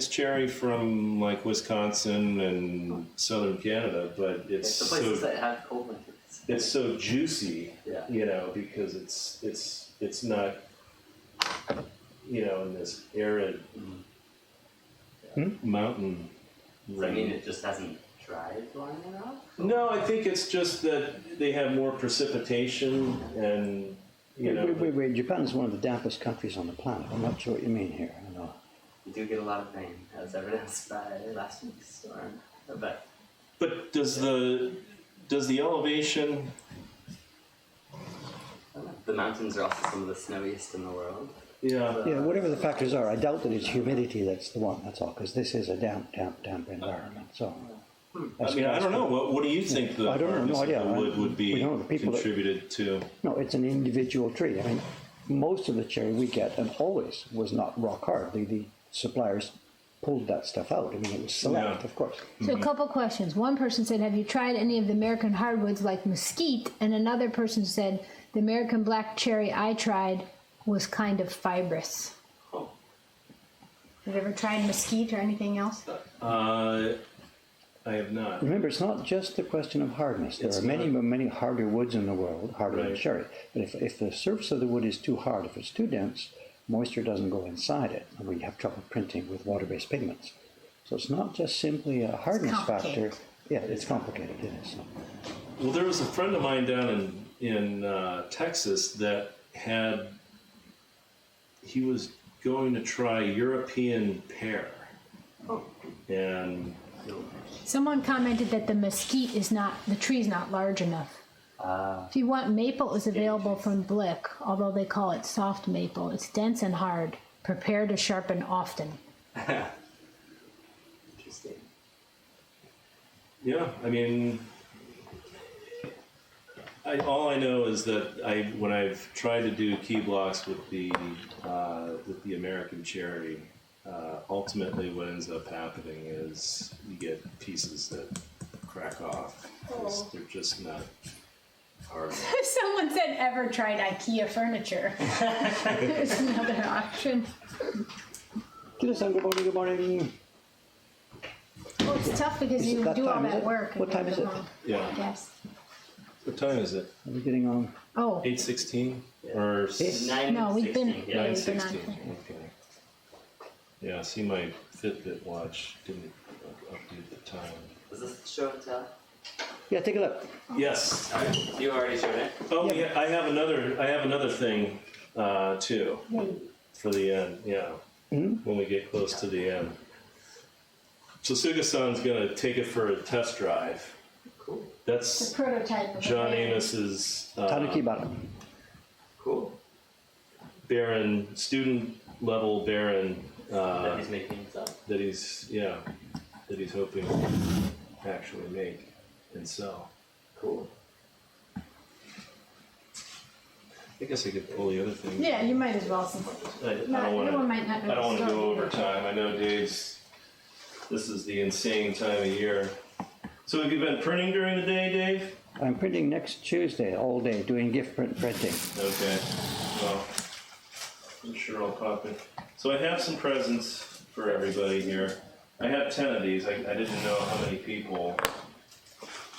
cherry from like Wisconsin and southern Canada, but it's the places that have cold winters. It's so juicy, Yeah. because it's not, in this arid mountain. Does that mean it just hasn't dried long enough? No, I think it's just that they have more precipitation and, Wait. Japan's one of the dampest countries on the planet. I'm not sure what you mean here. I know. You do get a lot of rain, as evidenced by last week's storm. But does the elevation? The mountains are also some of the snowiest in the world. Yeah. Yeah, whatever the factors are, I doubt that it's humidity that's the one. That's all, because this is a damp environment. So, I mean, I don't know. What do you think the I don't know, hardness no of idea. the wood would be We don't know, the people that- contributed to? No, it's an individual tree. I mean, most of the cherry we get, and always was not rock hard. The suppliers pulled that stuff out. I mean, it was select, Yeah. of course. So a couple questions. One person said, have you tried any of the American hardwoods like mesquite? And another person said, the American black cherry I tried was kind of fibrous. Oh. Have you ever tried mesquite or anything else? I have not. Remember, it's not just a question of hardness. There It's are many, not. many harder woods in the world, harder than Right. cherry. But if the surface of the wood is too hard, if it's too dense, moisture doesn't go inside it, and we have trouble printing with water-based pigments. So it's not just simply a hardness factor. complicated. Yeah, it's complicated, it is. Well, there was a friend of mine down in Texas that he was going to try European pear. Oh. And Someone commented that the mesquite is not, the tree's not large enough. If you want maple, is available from Blick, although they call it soft maple. It's dense and hard. Prepare to sharpen often. Interesting. yeah, I mean, all I know is that when I've tried to do key blocks with the American cherry, ultimately what ends up happening is you get pieces that crack off. They're just not hard. Someone said, ever tried IKEA furniture? There's another option. Kida-san, good morning, good morning. Well, it's tough because Is it you that do all time, is that it? work. and What time then is it? go home. Yeah. Yes. What time is it? Are we getting on? Oh, 8:16 or no, we've been, 9:16, yeah, we've been on. 9:16? Okay. Yeah, see, my Fitbit watch didn't update the time. Does this show it? Yeah, take a look. Yes. You already showed it. Oh, yeah. I have another thing too for the end. Yeah, when we get close to the end. So Suga-san's gonna take it for a test drive. Cool. That's The prototype of John the brand. Amos's Tanuki Bottom. Cool. Baron, student level Baron That he's making stuff. that he's hoping to actually make and sell. Cool. I guess I could pull the other thing. Yeah, you might as well. I don't everyone might not know the want to go story. over time. I know Dave's. This is the insane time of year. So have you been printing during the day, Dave? I'm printing next Tuesday, all day, doing gift print printing. Okay. Well, I'm sure I'll pop in. So I have some presents for everybody here. I have 10 of these. I didn't know how many people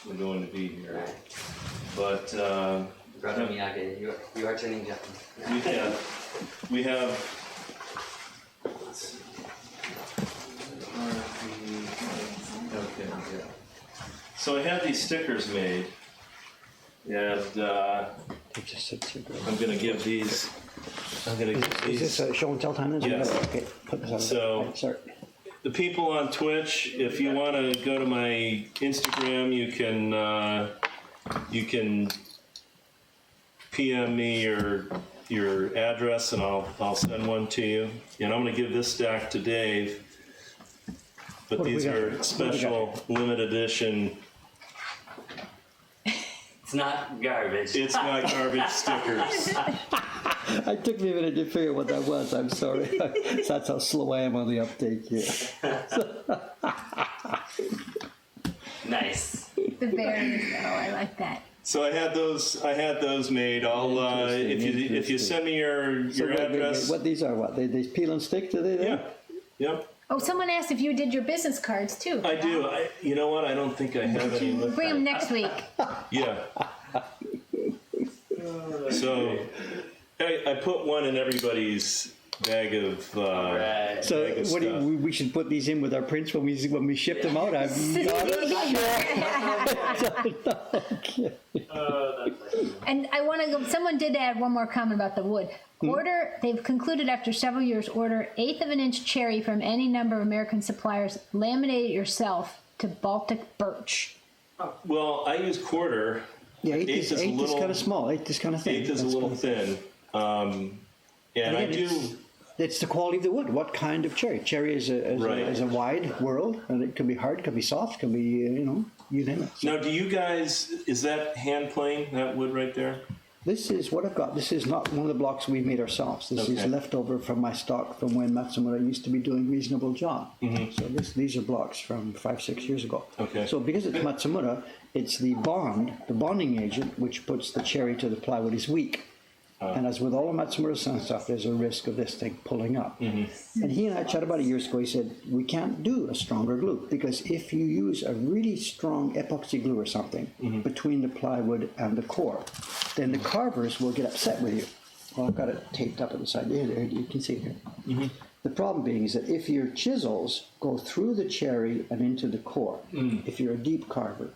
were going to be here. But Brother Miyagi, you are turning Japanese. we have. Let's see. Okay. Yeah. So I had these stickers made, and It just sits here. I'm gonna give these. I'm gonna give Is these. this a show and tell time? Yes. Okay, put this on. So- Right, sorry. The people on Twitch, if you want to go to my Instagram, you can PM me your address, and I'll send one to you. And I'm going to give this stack to Dave. But What do we these got? are What do we special limited edition. It's not garbage. It's not garbage stickers. It took me a minute to figure what that was. I'm sorry. That's how slow I am on the uptake here. Nice. The berries, though, I like that. So I had those made. I'll if you send me your So address. what these are? What they peel and stick? Do they? Yeah. Yep. Oh, someone asked if you did your business cards too. I do. You know what? I don't think I have any with Bring them me. next week. Yeah. So I put one in everybody's bag of. Right. So bag of what do stuff. we should put these in with our prints when we ship them out. I'm not sure. And I want to go. Someone did add one more comment about the wood. They've concluded after several years, order 1/8 of an inch cherry from any number of American suppliers. Laminate it yourself to Baltic birch. Well, I use quarter. Yeah, eighth Eighth is is a little- kind of small. Eighth is kind of thin. Eighth is a That's little kind of thin. And I again, do. It's the quality of the wood. What kind of cherry? Cherry is a wide world, and it can be hard, can be soft, can be, you name it. Now, do you guys, is that hand plane, that wood right there? This is what I've got. This is not one of the blocks we've made ourselves. This is leftover from my stock from when Matsumura used to be doing a reasonable job. So these are blocks from 5-6 years ago. Okay. So because it's Matsumura, it's the bonding agent, which puts the cherry to the plywood is weak. And as with all of Matsumura's stuff, there's a risk of this thing pulling up. And he and I chatted about it years ago. He said, we can't do a stronger glue, because if you use a really strong epoxy glue or something between the plywood and the core, then the carvers will get upset with you. Well, I've got it taped up at the side. There, you can see it here. The problem being is that if your chisels go through the cherry and into the core, if you're a deep carver,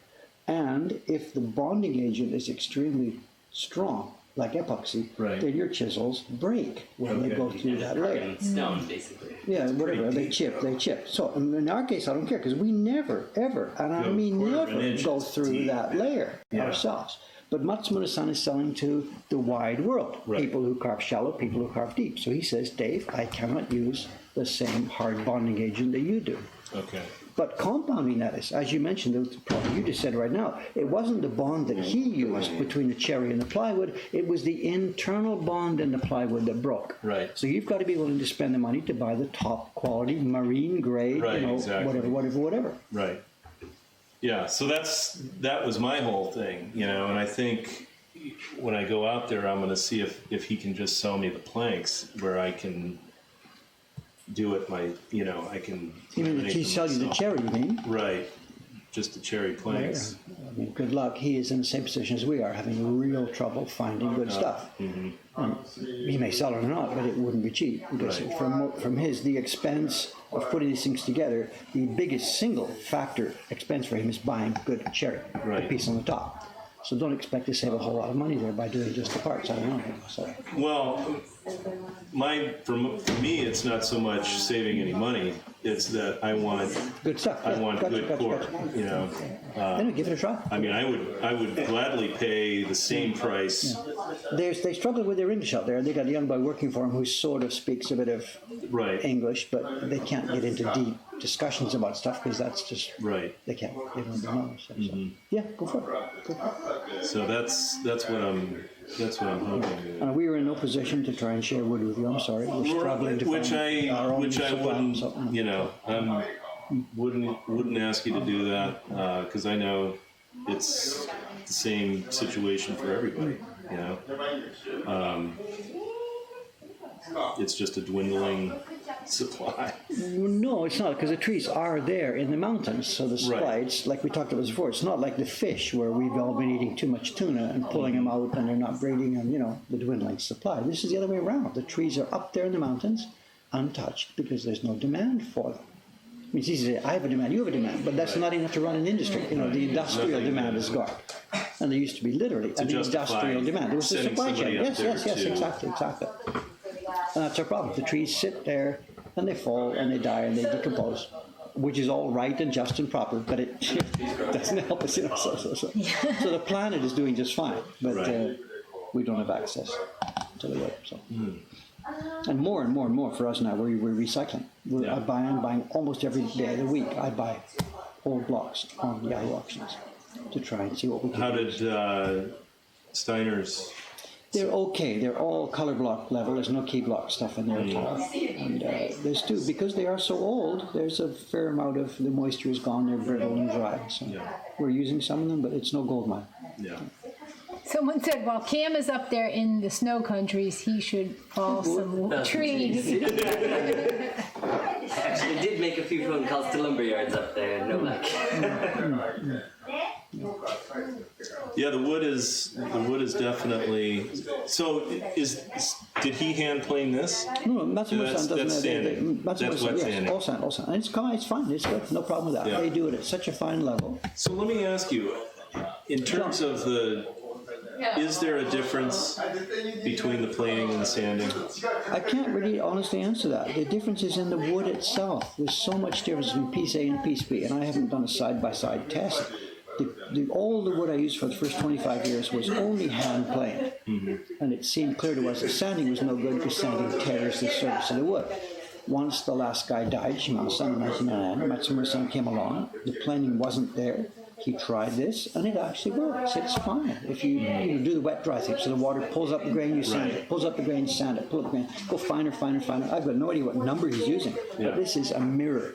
and if the bonding agent is extremely strong, like epoxy, then your chisels break when they go through that layer. Stone, basically. Yeah, whatever, they chip. So in our case, I don't care, because we never, ever, and I mean never, go through that layer ourselves. But Matsumura-san is selling to the wide world, people who carve shallow, people who carve deep. So he says, Dave, I cannot use the same hard bonding agent that you do. Okay. But compounding that is, as you mentioned, the problem you just said right now, it wasn't the bond that he used between the cherry and the plywood, it was the internal bond in the plywood that broke. Right. So you've got to be willing to spend the money to buy the top quality marine grade, whatever. Right. Yeah, so that was my whole thing, and I think when I go out there, I'm going to see if he can just sell me the planks where I can do it I can... You mean that he sells you the cherry, you mean? Right, just the cherry planks. I mean, good luck. He is in the same position as we are, having real trouble finding good stuff. He may sell it or not, but it wouldn't be cheap. Because from the expense of putting these things together, the biggest single factor expense for him is buying good cherry, the piece on the top. So don't expect to save a whole lot of money there by doing just the parts. I don't know. So. Well, for me, it's not so much saving any money. It's that I want good stuff. I want good core. Then give it a try. I mean, I would gladly pay the same price. They struggle with their English out there. They got a young boy working for them who sort of speaks a bit of English, but they can't get into deep discussions about stuff because that's just they can't. They don't know. So, yeah, go for it. So that's what I'm hoping. We were in no position to try and share wood with you. I'm sorry. We're struggling to find our own supply. I wouldn't ask you to do that because I know it's the same situation for everybody. It's just a dwindling supply. No, it's not, because the trees are there in the mountains. So the supply, it's like we talked about before, it's not like the fish where we've all been eating too much tuna and pulling them out and they're not breeding and, the dwindling supply. This is the other way around. The trees are up there in the mountains, untouched, because there's no demand for them. I mean, it's easy to say, I have a demand, you have a demand, but that's not enough to run an industry. The industrial demand is gone. And there used to be literally an industrial demand. There was a supply chain. Yes, exactly. And that's our problem. The trees sit there and they fall and they die and they decompose, which is all right and just and proper, but it doesn't help us. So the planet is doing just fine, but we don't have access to the wood. So. And more for us now. We're recycling. I'm buying almost every day of the week. I buy old blocks on Yahoo auctions to try and see what we can. How did Steiner's? They're okay. They're all color block level. There's no key block stuff in there at all. And there's two, because they are so old, there's a fair amount of the moisture is gone. They're brittle and dry. So we're using some of them, but it's no gold mine. Yeah. Someone said while Cam is up there in the snow countries, he should fall some trees. I actually did make a few phone calls to lumber yards up there, no luck. Yeah, the wood is definitely. So did he hand plane this? No, Matsumura-san doesn't. That's standing. That's wet standing. All sand. And it's fine. It's good. No problem with that. Yeah. They do it at such a fine level. So let me ask you, in terms of is there a difference between the planing and the sanding? I can't really honestly answer that. The difference is in the wood itself. There's so much difference between piece A and piece B, and I haven't done a side-by-side test. all the wood I used for the first 25 years was only hand planed. And it seemed clear to us that sanding was no good because sanding tears the surface of the wood. Once the last guy died, Shimasa in 1999, Matsumura-san came along. The planing wasn't there. He tried this, and it actually works. It's fine. If you do the wet dry thing, so the water pulls up the grain, you sand it, pulls up the grain, you sand it, pull up the grain, go finer, finer, finer. I've got no idea what number he's using, but this is a mirror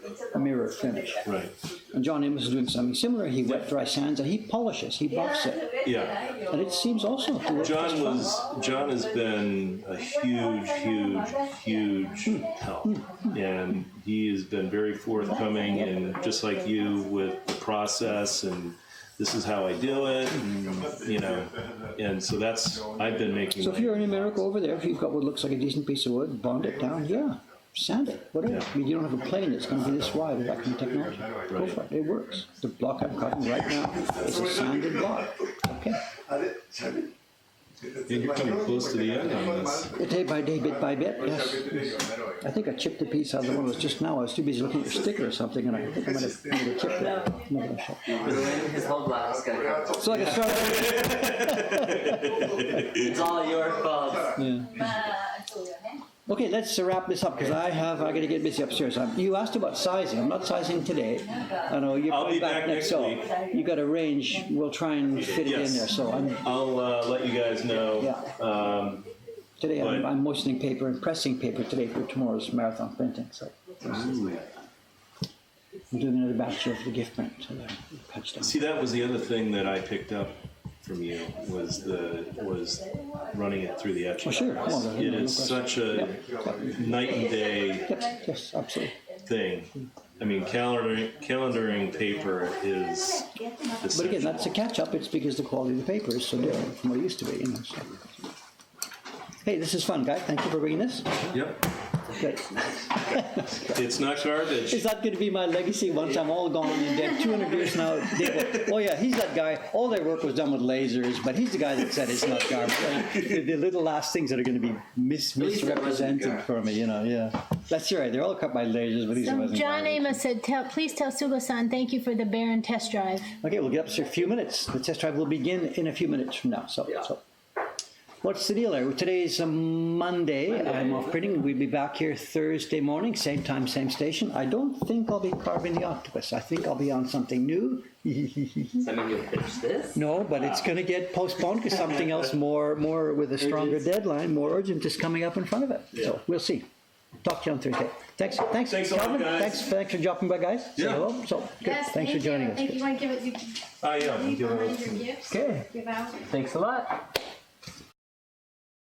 finish. Right. And John Amos is doing something similar. He wet dry sands and he polishes, he buffs it. Yeah. And it seems also to work just fine. John has been a huge help, and he has been very forthcoming, and just like you with the process, and this is how I do it, and, and so that's I've been making. So if you're in America over there, if you've got what looks like a decent piece of wood, bond it down, sand it, whatever. I mean, you don't have a plane that's going to be this wide with that kind of technology. Go for it. It works. The block I'm cutting right now is a sanded block. Okay. And you're coming close to the end on this. Day by day, bit by bit, yes. I think I chipped a piece out of the one that was just now. I was too busy looking at your sticker or something, and I think I might have chipped it. I'm not going to show. His whole glass got cut. So I can start. It's all your fault. Yeah. Okay, let's wrap this up because I got to get busy upstairs. You asked about sizing. I'm not sizing today. I know you're I'll be coming back next so week. you got a range. We'll try and fit it in there. So I'll let you guys know. Today I'm moistening paper and pressing paper today for tomorrow's marathon printing. So I'm doing another batch of the gift print. So patch down. See, that was the other thing that I picked up from you was running it through the etching. Oh, sure. press. It is such a night and day Yes, absolutely. thing. I mean, calendaring paper is essential. But again, that's a catch-up. It's because the quality of the paper is so different from what it used to be. So. Hey, this is fun, guys. Thank you for bringing this. Yep. Good. It's not garbage. Is that going to be my legacy once I'm all gone and dead? 200 years now, they go, oh yeah, he's that guy. All their work was done with lasers, but he's the guy that said it's not garbage. The little last things that are going to be misrepresented for me, That's right. They're all cut by lasers, but these So wasn't John garbage. Amos said, please tell Sugo-san thank you for the Baron test drive. Okay, we'll get up to a few minutes. The test drive will begin in a few minutes from now. So. What's the deal there? Today's Monday. I'm off printing. We'll be back here Thursday morning, same time, same station. I don't think I'll be carving the octopus. I think I'll be on something new. Does that mean you'll finish this? No, but it's going to get postponed because something else more with a stronger deadline, more urgent is coming up in front of it. Yeah. So we'll see. Talk to you on Thursday. Thanks, Thanks a lot, Calvin. guys. Thanks for dropping by, guys. Say Yeah. hello. So good. Yes, Thanks for joining us. Thank you. Want to give it? I am. Leave behind your gifts. Okay. Give out. Thanks a lot.